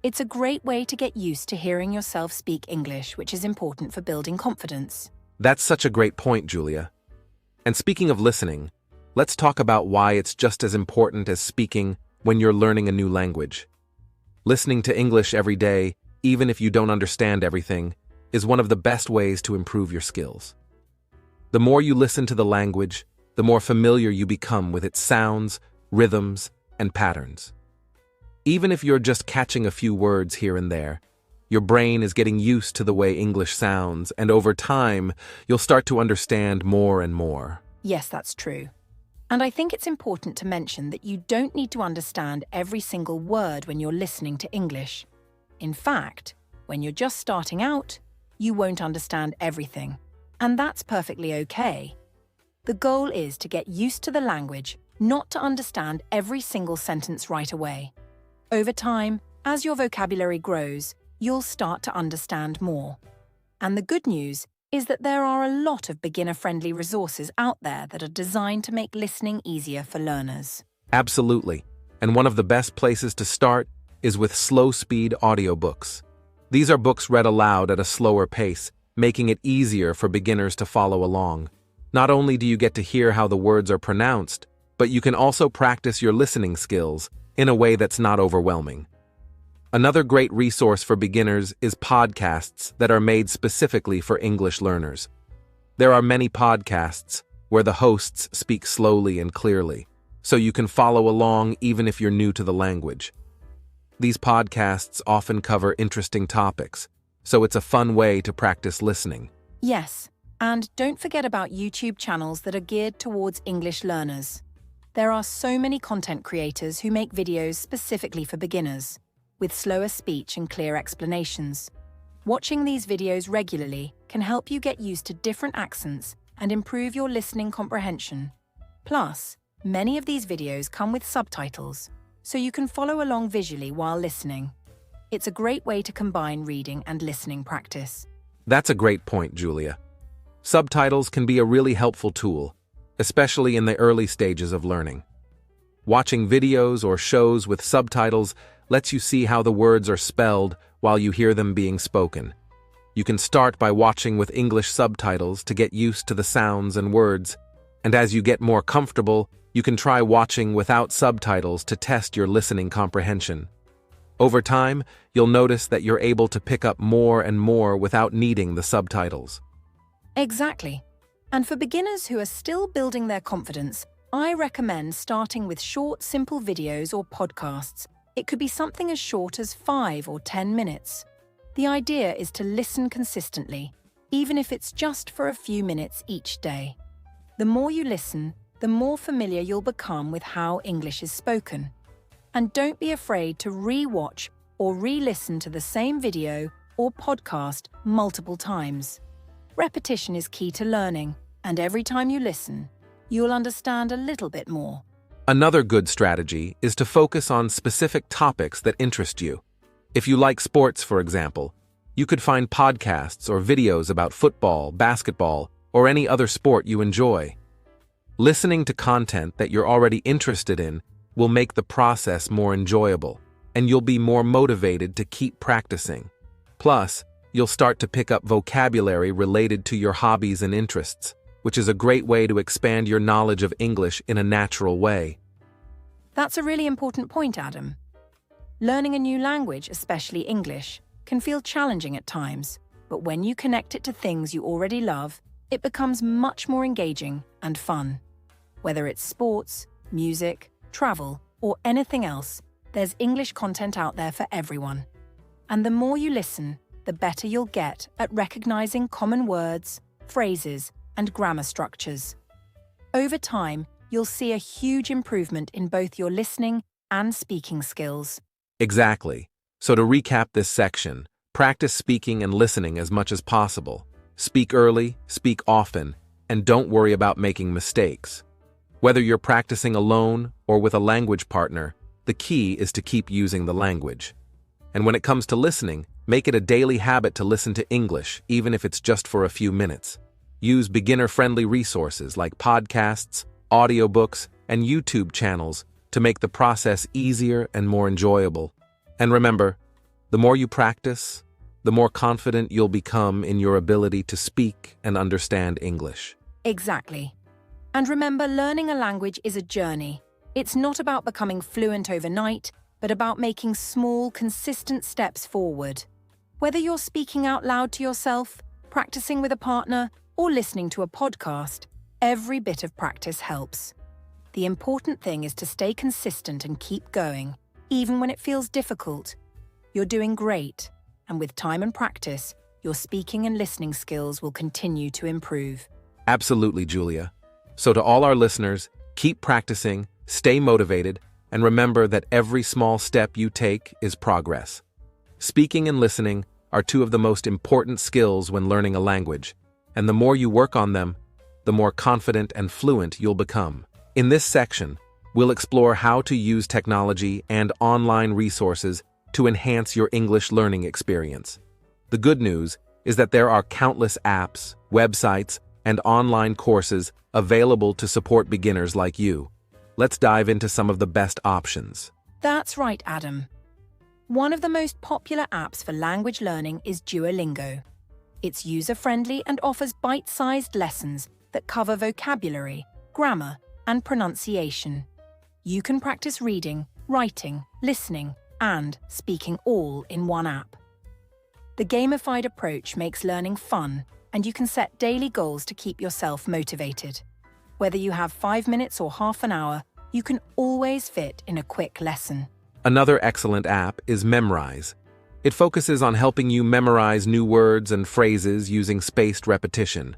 It's a great way to get used to hearing yourself speak English, which is important for building confidence. That's such a great point, Julia. And speaking of listening, let's talk about why it's just as important as speaking when you're learning a new language. Listening to English every day, even if you don't understand everything, is one of the best ways to improve your skills. The more you listen to the language, the more familiar you become with its sounds, rhythms, and patterns. Even if you're just catching a few words here and there, your brain is getting used to the way English sounds, and over time, you'll start to understand more and more. Yes, that's true. And I think it's important to mention that you don't need to understand every single word when you're listening to English. In fact, when you're just starting out, you won't understand everything. And that's perfectly okay. The goal is to get used to the language, not to understand every single sentence right away. Over time, as your vocabulary grows, you'll start to understand more. And the good news is that there are a lot of beginner-friendly resources out there that are designed to make listening easier for learners. Absolutely. And one of the best places to start is with slow-speed audiobooks. These are books read aloud at a slower pace, making it easier for beginners to follow along. Not only do you get to hear how the words are pronounced, but you can also practice your listening skills in a way that's not overwhelming. Another great resource for beginners is podcasts that are made specifically for English learners. There are many podcasts where the hosts speak slowly and clearly, so you can follow along even if you're new to the language. These podcasts often cover interesting topics, so it's a fun way to practice listening. Yes, and don't forget about YouTube channels that are geared towards English learners. There are so many content creators who make videos specifically for beginners, with slower speech and clear explanations. Watching these videos regularly can help you get used to different accents and improve your listening comprehension. Plus, many of these videos come with subtitles, so you can follow along visually while listening. It's a great way to combine reading and listening practice. That's a great point, Julia. Subtitles can be a really helpful tool, especially in the early stages of learning. Watching videos or shows with subtitles lets you see how the words are spelled while you hear them being spoken. You can start by watching with English subtitles to get used to the sounds and words, and as you get more comfortable, you can try watching without subtitles to test your listening comprehension. Over time, you'll notice that you're able to pick up more and more without needing the subtitles. Exactly. And for beginners who are still building their confidence, I recommend starting with short, simple videos or podcasts. It could be something as short as 5 or 10 minutes. The idea is to listen consistently, even if it's just for a few minutes each day. The more you listen, the more familiar you'll become with how English is spoken. And don't be afraid to re-watch or re-listen to the same video or podcast multiple times. Repetition is key to learning, and every time you listen, you'll understand a little bit more. Another good strategy is to focus on specific topics that interest you. If you like sports, for example, you could find podcasts or videos about football, basketball, or any other sport you enjoy. Listening to content that you're already interested in will make the process more enjoyable, and you'll be more motivated to keep practicing. Plus, you'll start to pick up vocabulary related to your hobbies and interests, which is a great way to expand your knowledge of English in a natural way. That's a really important point, Adam. Learning a new language, especially English, can feel challenging at times, but when you connect it to things you already love, it becomes much more engaging and fun. Whether it's sports, music, travel, or anything else, there's English content out there for everyone. And the more you listen, the better you'll get at recognizing common words, phrases, and grammar structures. Over time, you'll see a huge improvement in both your listening and speaking skills. Exactly. So to recap this section, practice speaking and listening as much as possible. Speak early, speak often, and don't worry about making mistakes. Whether you're practicing alone or with a language partner, the key is to keep using the language. And when it comes to listening, make it a daily habit to listen to English, even if it's just for a few minutes. Use beginner-friendly resources like podcasts, audiobooks, and YouTube channels to make the process easier and more enjoyable. And remember, the more you practice, the more confident you'll become in your ability to speak and understand English. Exactly. And remember, learning a language is a journey. It's not about becoming fluent overnight, but about making small, consistent steps forward. Whether you're speaking out loud to yourself, practicing with a partner, or listening to a podcast, every bit of practice helps. The important thing is to stay consistent and keep going, even when it feels difficult. You're doing great, and with time and practice, your speaking and listening skills will continue to improve. Absolutely, Julia. So to all our listeners, keep practicing, stay motivated, and remember that every small step you take is progress. Speaking and listening are two of the most important skills when learning a language, and the more you work on them, the more confident and fluent you'll become. In this section, we'll explore how to use technology and online resources to enhance your English learning experience. The good news is that there are countless apps, websites, and online courses available to support beginners like you. Let's dive into some of the best options. That's right, Adam. One of the most popular apps for language learning is Duolingo. It's user-friendly and offers bite-sized lessons that cover vocabulary, grammar, and pronunciation. You can practice reading, writing, listening, and speaking all in one app. The gamified approach makes learning fun, and you can set daily goals to keep yourself motivated. Whether you have 5 minutes or half an hour, you can always fit in a quick lesson. Another excellent app is Memrise. It focuses on helping you memorize new words and phrases using spaced repetition.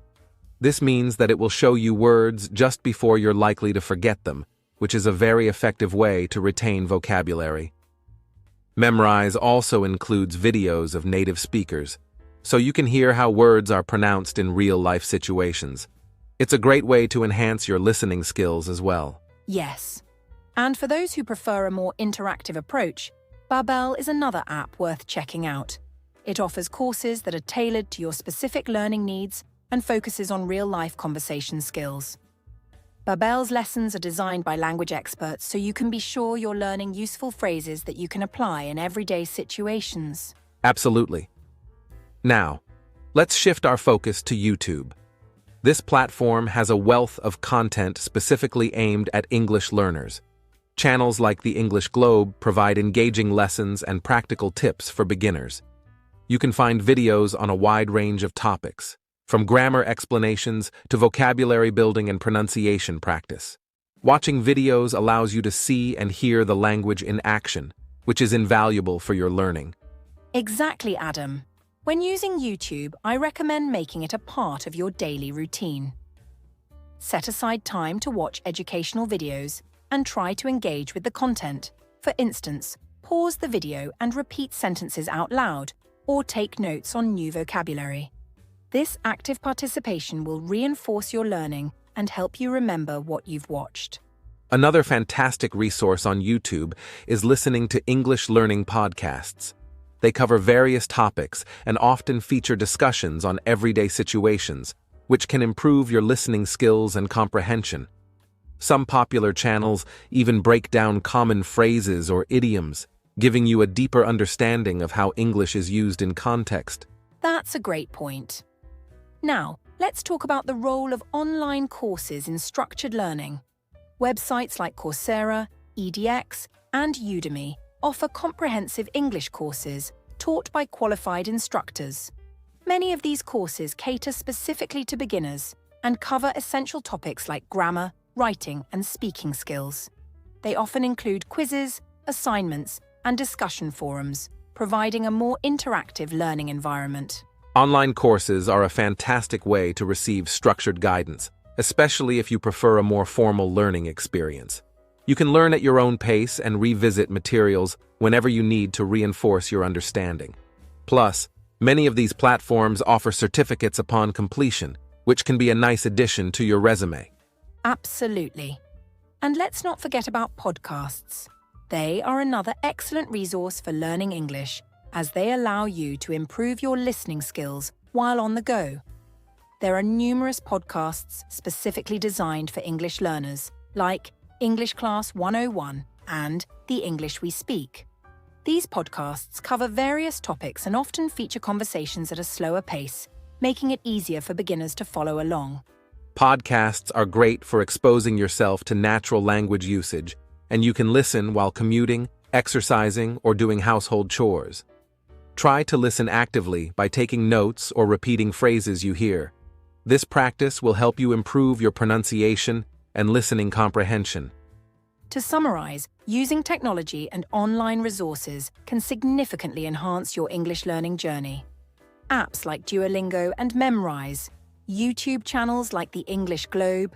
This means that it will show you words just before you're likely to forget them, which is a very effective way to retain vocabulary. Memrise also includes videos of native speakers, so you can hear how words are pronounced in real-life situations. It's a great way to enhance your listening skills as well. Yes. And for those who prefer a more interactive approach, Babbel is another app worth checking out. It offers courses that are tailored to your specific learning needs, and focuses on real-life conversation skills. Babel's lessons are designed by language experts so you can be sure you're learning useful phrases that you can apply in everyday situations. Absolutely. Now, let's shift our focus to YouTube. This platform has a wealth of content specifically aimed at English learners. Channels like the English Globe provide engaging lessons and practical tips for beginners. You can find videos on a wide range of topics, from grammar explanations to vocabulary building and pronunciation practice. Watching videos allows you to see and hear the language in action, which is invaluable for your learning. Exactly, Adam. When using YouTube, I recommend making it a part of your daily routine. Set aside time to watch educational videos and try to engage with the content. For instance, pause the video and repeat sentences out loud, or take notes on new vocabulary. This active participation will reinforce your learning and help you remember what you've watched. Another fantastic resource on YouTube is listening to English learning podcasts. They cover various topics and often feature discussions on everyday situations, which can improve your listening skills and comprehension. Some popular channels even break down common phrases or idioms, giving you a deeper understanding of how English is used in context. That's a great point. Now, let's talk about the role of online courses in structured learning. Websites like Coursera, edX, and Udemy offer comprehensive English courses taught by qualified instructors. Many of these courses cater specifically to beginners and cover essential topics like grammar, writing, and speaking skills. They often include quizzes, assignments, and discussion forums, providing a more interactive learning environment. Online courses are a fantastic way to receive structured guidance, especially if you prefer a more formal learning experience. You can learn at your own pace and revisit materials whenever you need to reinforce your understanding. Plus, many of these platforms offer certificates upon completion, which can be a nice addition to your resume. Absolutely. And let's not forget about podcasts. They are another excellent resource for learning English, as they allow you to improve your listening skills while on the go. There are numerous podcasts specifically designed for English learners, like English Class 101 and The English We Speak. These podcasts cover various topics and often feature conversations at a slower pace, making it easier for beginners to follow along. Podcasts are great for exposing yourself to natural language usage, and you can listen while commuting, exercising, or doing household chores. Try to listen actively by taking notes or repeating phrases you hear. This practice will help you improve your pronunciation and listening comprehension. To summarize, using technology and online resources can significantly enhance your English learning journey. Apps like Duolingo and Memrise, YouTube channels like the English Globe,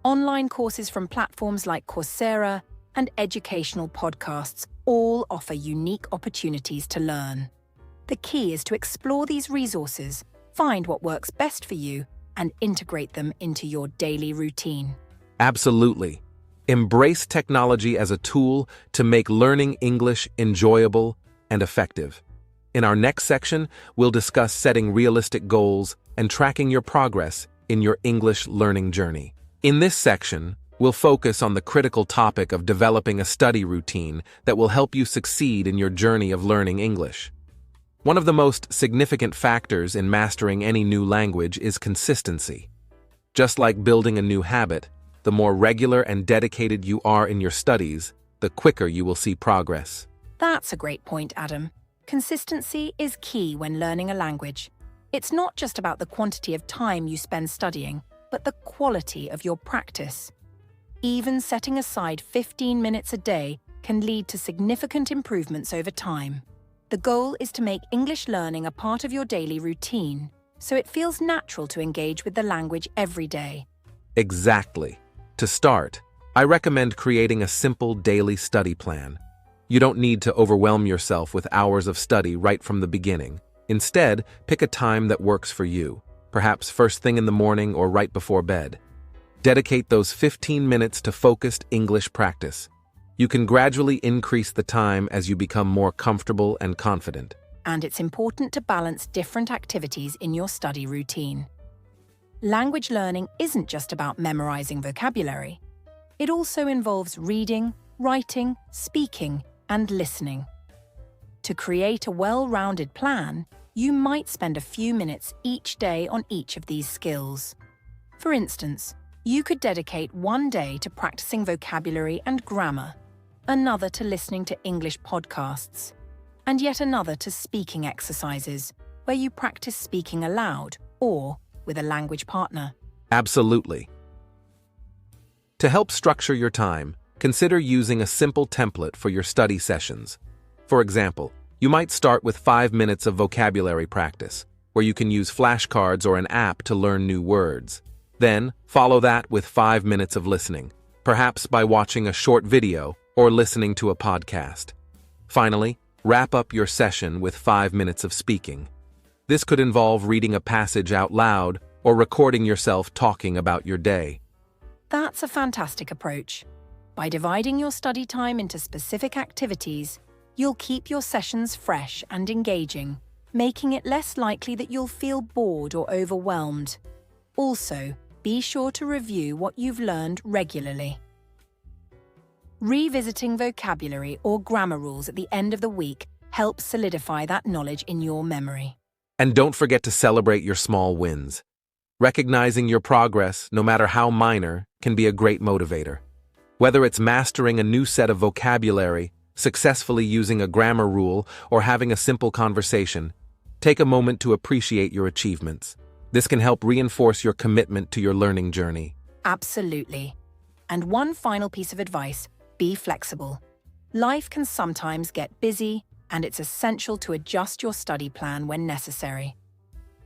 online courses from platforms like Coursera, and educational podcasts all offer unique opportunities to learn. The key is to explore these resources, find what works best for you, and integrate them into your daily routine. Absolutely. Embrace technology as a tool to make learning English enjoyable and effective. In our next section, we'll discuss setting realistic goals and tracking your progress in your English learning journey. In this section, we'll focus on the critical topic of developing a study routine that will help you succeed in your journey of learning English. One of the most significant factors in mastering any new language is consistency. Just like building a new habit, the more regular and dedicated you are in your studies, the quicker you will see progress. That's a great point, Adam. Consistency is key when learning a language. It's not just about the quantity of time you spend studying, but the quality of your practice. Even setting aside 15 minutes a day can lead to significant improvements over time. The goal is to make English learning a part of your daily routine, so it feels natural to engage with the language every day. Exactly. To start, I recommend creating a simple daily study plan. You don't need to overwhelm yourself with hours of study right from the beginning. Instead, pick a time that works for you, perhaps first thing in the morning or right before bed. Dedicate those 15 minutes to focused English practice. You can gradually increase the time as you become more comfortable and confident. And it's important to balance different activities in your study routine. Language learning isn't just about memorizing vocabulary. It also involves reading, writing, speaking, and listening. To create a well-rounded plan, you might spend a few minutes each day on each of these skills. For instance, you could dedicate one day to practicing vocabulary and grammar, another to listening to English podcasts, and yet another to speaking exercises, where you practice speaking aloud or with a language partner. Absolutely. To help structure your time, consider using a simple template for your study sessions. For example, you might start with 5 minutes of vocabulary practice, where you can use flashcards or an app to learn new words. Then, follow that with 5 minutes of listening, perhaps by watching a short video or listening to a podcast. Finally, wrap up your session with 5 minutes of speaking. This could involve reading a passage out loud or recording yourself talking about your day. That's a fantastic approach. By dividing your study time into specific activities, you'll keep your sessions fresh and engaging, making it less likely that you'll feel bored or overwhelmed. Also, be sure to review what you've learned regularly. Revisiting vocabulary or grammar rules at the end of the week helps solidify that knowledge in your memory. And don't forget to celebrate your small wins. Recognizing your progress, no matter how minor, can be a great motivator. Whether it's mastering a new set of vocabulary, successfully using a grammar rule, or having a simple conversation, take a moment to appreciate your achievements. This can help reinforce your commitment to your learning journey. Absolutely. And one final piece of advice: be flexible. Life can sometimes get busy, and it's essential to adjust your study plan when necessary.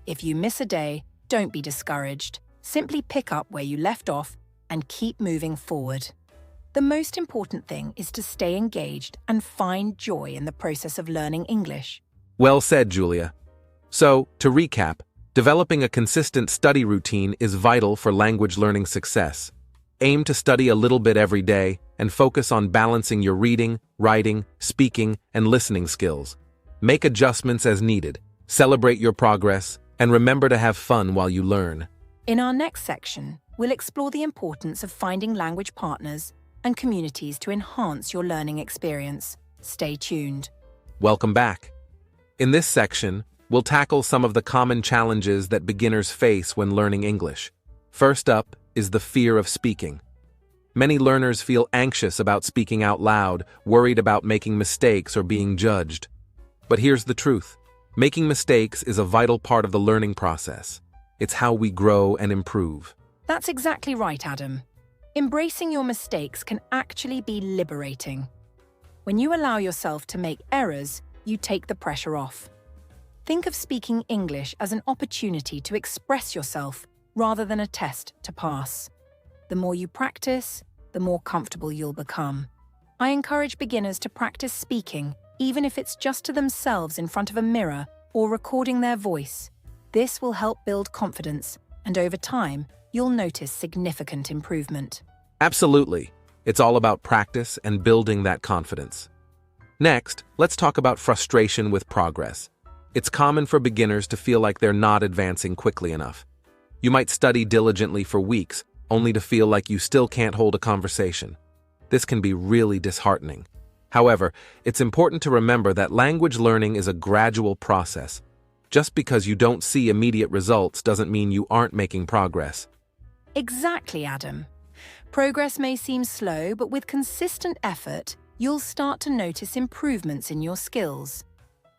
If you miss a day, don't be discouraged. Simply pick up where you left off and keep moving forward. The most important thing is to stay engaged and find joy in the process of learning English. Well said, Julia. So, to recap, developing a consistent study routine is vital for language learning success. Aim to study a little bit every day and focus on balancing your reading, writing, speaking, and listening skills. Make adjustments as needed, celebrate your progress, and remember to have fun while you learn. In our next section, we'll explore the importance of finding language partners and communities to enhance your learning experience. Stay tuned. Welcome back. In this section, we'll tackle some of the common challenges that beginners face when learning English. First up is the fear of speaking. Many learners feel anxious about speaking out loud, worried about making mistakes or being judged. But here's the truth. Making mistakes is a vital part of the learning process. It's how we grow and improve. That's exactly right, Adam. Embracing your mistakes can actually be liberating. When you allow yourself to make errors, you take the pressure off. Think of speaking English as an opportunity to express yourself rather than a test to pass. The more you practice, the more comfortable you'll become. I encourage beginners to practice speaking, even if it's just to themselves in front of a mirror or recording their voice. This will help build confidence, and over time, you'll notice significant improvement. Absolutely. It's all about practice and building that confidence. Next, let's talk about frustration with progress. It's common for beginners to feel like they're not advancing quickly enough. You might study diligently for weeks, only to feel like you still can't hold a conversation. This can be really disheartening. However, it's important to remember that language learning is a gradual process. Just because you don't see immediate results doesn't mean you aren't making progress. Exactly, Adam. Progress may seem slow, but with consistent effort, you'll start to notice improvements in your skills.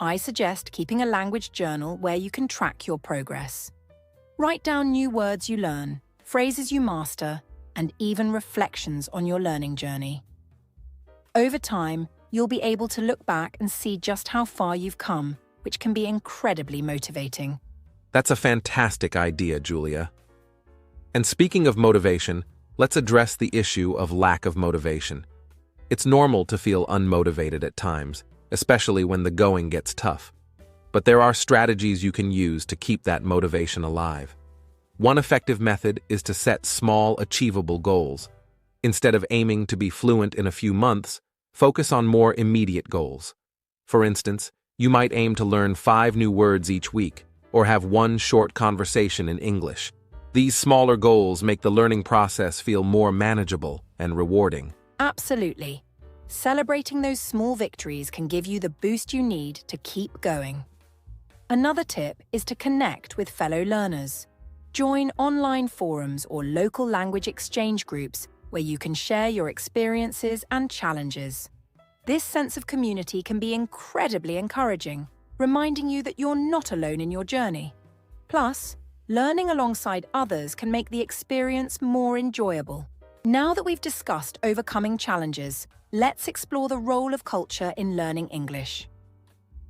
I suggest keeping a language journal where you can track your progress. Write down new words you learn, phrases you master, and even reflections on your learning journey. Over time, you'll be able to look back and see just how far you've come, which can be incredibly motivating. That's a fantastic idea, Julia. And speaking of motivation, let's address the issue of lack of motivation. It's normal to feel unmotivated at times, especially when the going gets tough. But there are strategies you can use to keep that motivation alive. One effective method is to set small, achievable goals. Instead of aiming to be fluent in a few months, focus on more immediate goals. For instance, you might aim to learn 5 new words each week, or have one short conversation in English. These smaller goals make the learning process feel more manageable and rewarding. Absolutely. Celebrating those small victories can give you the boost you need to keep going. Another tip is to connect with fellow learners. Join online forums or local language exchange groups where you can share your experiences and challenges. This sense of community can be incredibly encouraging, reminding you that you're not alone in your journey. Plus, learning alongside others can make the experience more enjoyable. Now that we've discussed overcoming challenges, let's explore the role of culture in learning English.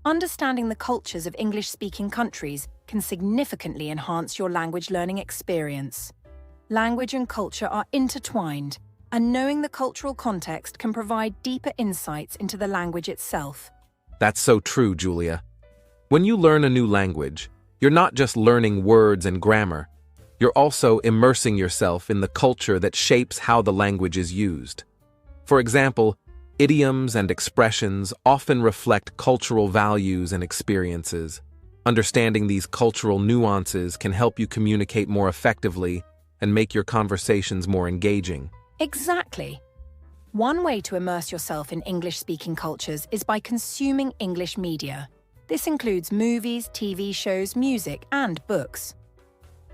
Understanding the cultures of English-speaking countries can significantly enhance your language learning experience. Language and culture are intertwined, and knowing the cultural context can provide deeper insights into the language itself. That's so true, Julia. When you learn a new language, you're not just learning words and grammar, you're also immersing yourself in the culture that shapes how the language is used. For example, idioms and expressions often reflect cultural values and experiences. Understanding these cultural nuances can help you communicate more effectively and make your conversations more engaging. Exactly. One way to immerse yourself in English-speaking cultures is by consuming English media. This includes movies, TV shows, music, and books.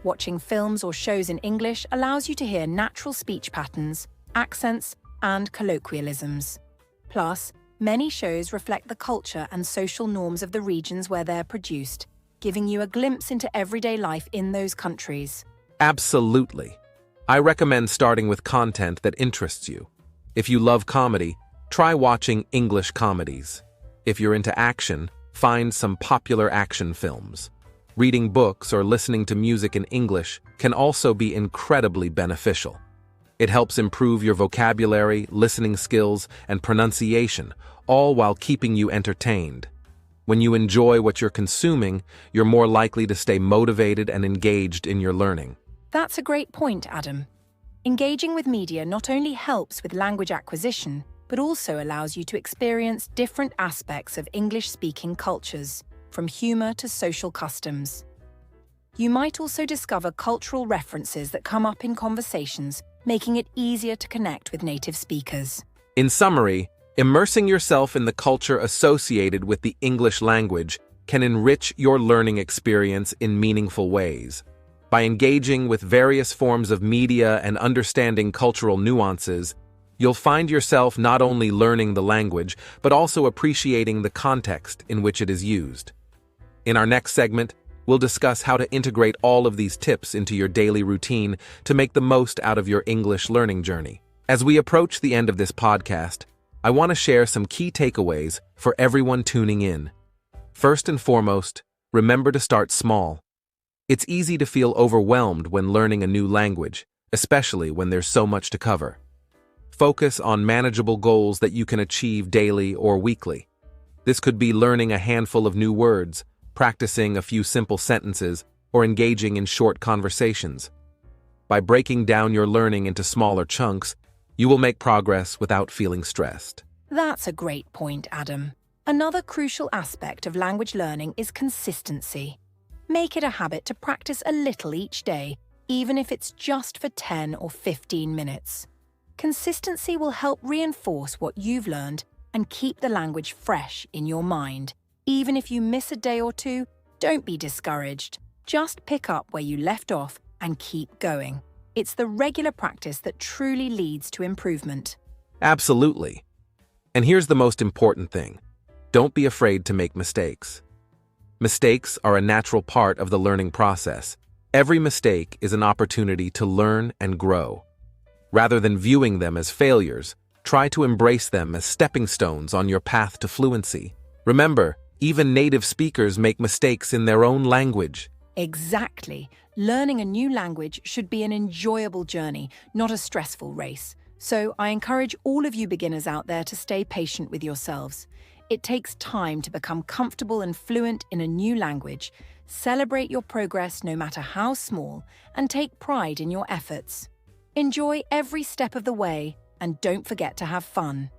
Watching films or shows in English allows you to hear natural speech patterns, accents, and colloquialisms. Plus, many shows reflect the culture and social norms of the regions where they're produced, giving you a glimpse into everyday life in those countries. Absolutely. I recommend starting with content that interests you. If you love comedy, try watching English comedies. If you're into action, find some popular action films. Reading books or listening to music in English can also be incredibly beneficial. It helps improve your vocabulary, listening skills, and pronunciation, all while keeping you entertained. When you enjoy what you're consuming, you're more likely to stay motivated and engaged in your learning. That's a great point, Adam. Engaging with media not only helps with language acquisition, but also allows you to experience different aspects of English-speaking cultures, from humor to social customs. You might also discover cultural references that come up in conversations, making it easier to connect with native speakers. In summary, immersing yourself in the culture associated with the English language can enrich your learning experience in meaningful ways. By engaging with various forms of media and understanding cultural nuances, you'll find yourself not only learning the language, but also appreciating the context in which it is used. In our next segment, we'll discuss how to integrate all of these tips into your daily routine to make the most out of your English learning journey. As we approach the end of this podcast, I want to share some key takeaways for everyone tuning in. First and foremost, remember to start small. It's easy to feel overwhelmed when learning a new language, especially when there's so much to cover. Focus on manageable goals that you can achieve daily or weekly. This could be learning a handful of new words, practicing a few simple sentences, or engaging in short conversations. By breaking down your learning into smaller chunks, you will make progress without feeling stressed. That's a great point, Adam. Another crucial aspect of language learning is consistency. Make it a habit to practice a little each day, even if it's just for 10 or 15 minutes. Consistency will help reinforce what you've learned and keep the language fresh in your mind. Even if you miss a day or two, don't be discouraged. Just pick up where you left off and keep going. It's the regular practice that truly leads to improvement. Absolutely. And here's the most important thing. Don't be afraid to make mistakes. Mistakes are a natural part of the learning process. Every mistake is an opportunity to learn and grow. Rather than viewing them as failures, try to embrace them as stepping stones on your path to fluency. Remember, even native speakers make mistakes in their own language. Exactly. Learning a new language should be an enjoyable journey, not a stressful race. So I encourage all of you beginners out there to stay patient with yourselves. It takes time to become comfortable and fluent in a new language. Celebrate your progress no matter how small, and take pride in your efforts. Enjoy every step of the way, and don't forget to have fun.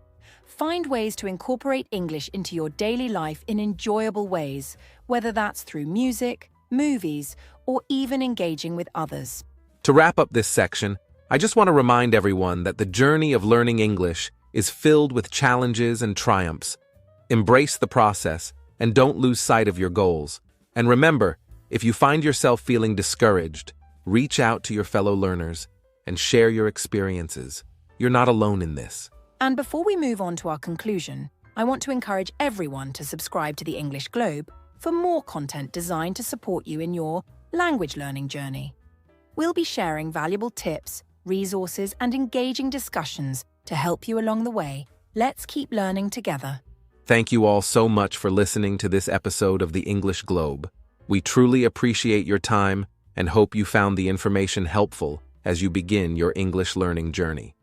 Find ways to incorporate English into your daily life in enjoyable ways, whether that's through music, movies, or even engaging with others. To wrap up this section, I just want to remind everyone that the journey of learning English is filled with challenges and triumphs. Embrace the process and don't lose sight of your goals. And remember, if you find yourself feeling discouraged, reach out to your fellow learners and share your experiences. You're not alone in this. And before we move on to our conclusion, I want to encourage everyone to subscribe to the English Globe for more content designed to support you in your language learning journey. We'll be sharing valuable tips, resources, and engaging discussions to help you along the way. Let's keep learning together. Thank you all so much for listening to this episode of the English Globe. We truly appreciate your time and hope you found the information helpful as you begin your English learning journey.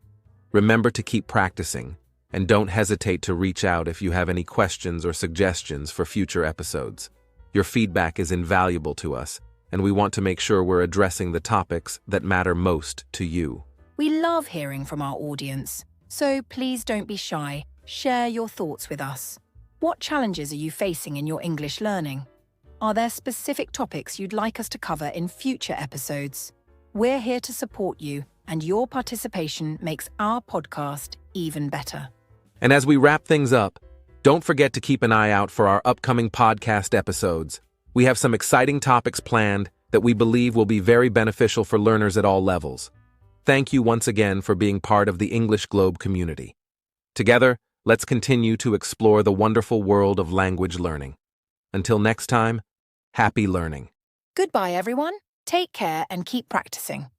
Remember to keep practicing, and don't hesitate to reach out if you have any questions or suggestions for future episodes. Your feedback is invaluable to us, and we want to make sure we're addressing the topics that matter most to you. We love hearing from our audience, so please don't be shy. Share your thoughts with us. What challenges are you facing in your English learning? Are there specific topics you'd like us to cover in future episodes? We're here to support you, and your participation makes our podcast even better. And as we wrap things up, don't forget to keep an eye out for our upcoming podcast episodes. We have some exciting topics planned that we believe will be very beneficial for learners at all levels. Thank you once again for being part of the English Globe community. Together, let's continue to explore the wonderful world of language learning. Until next time, happy learning. Goodbye, everyone. Take care and keep practicing.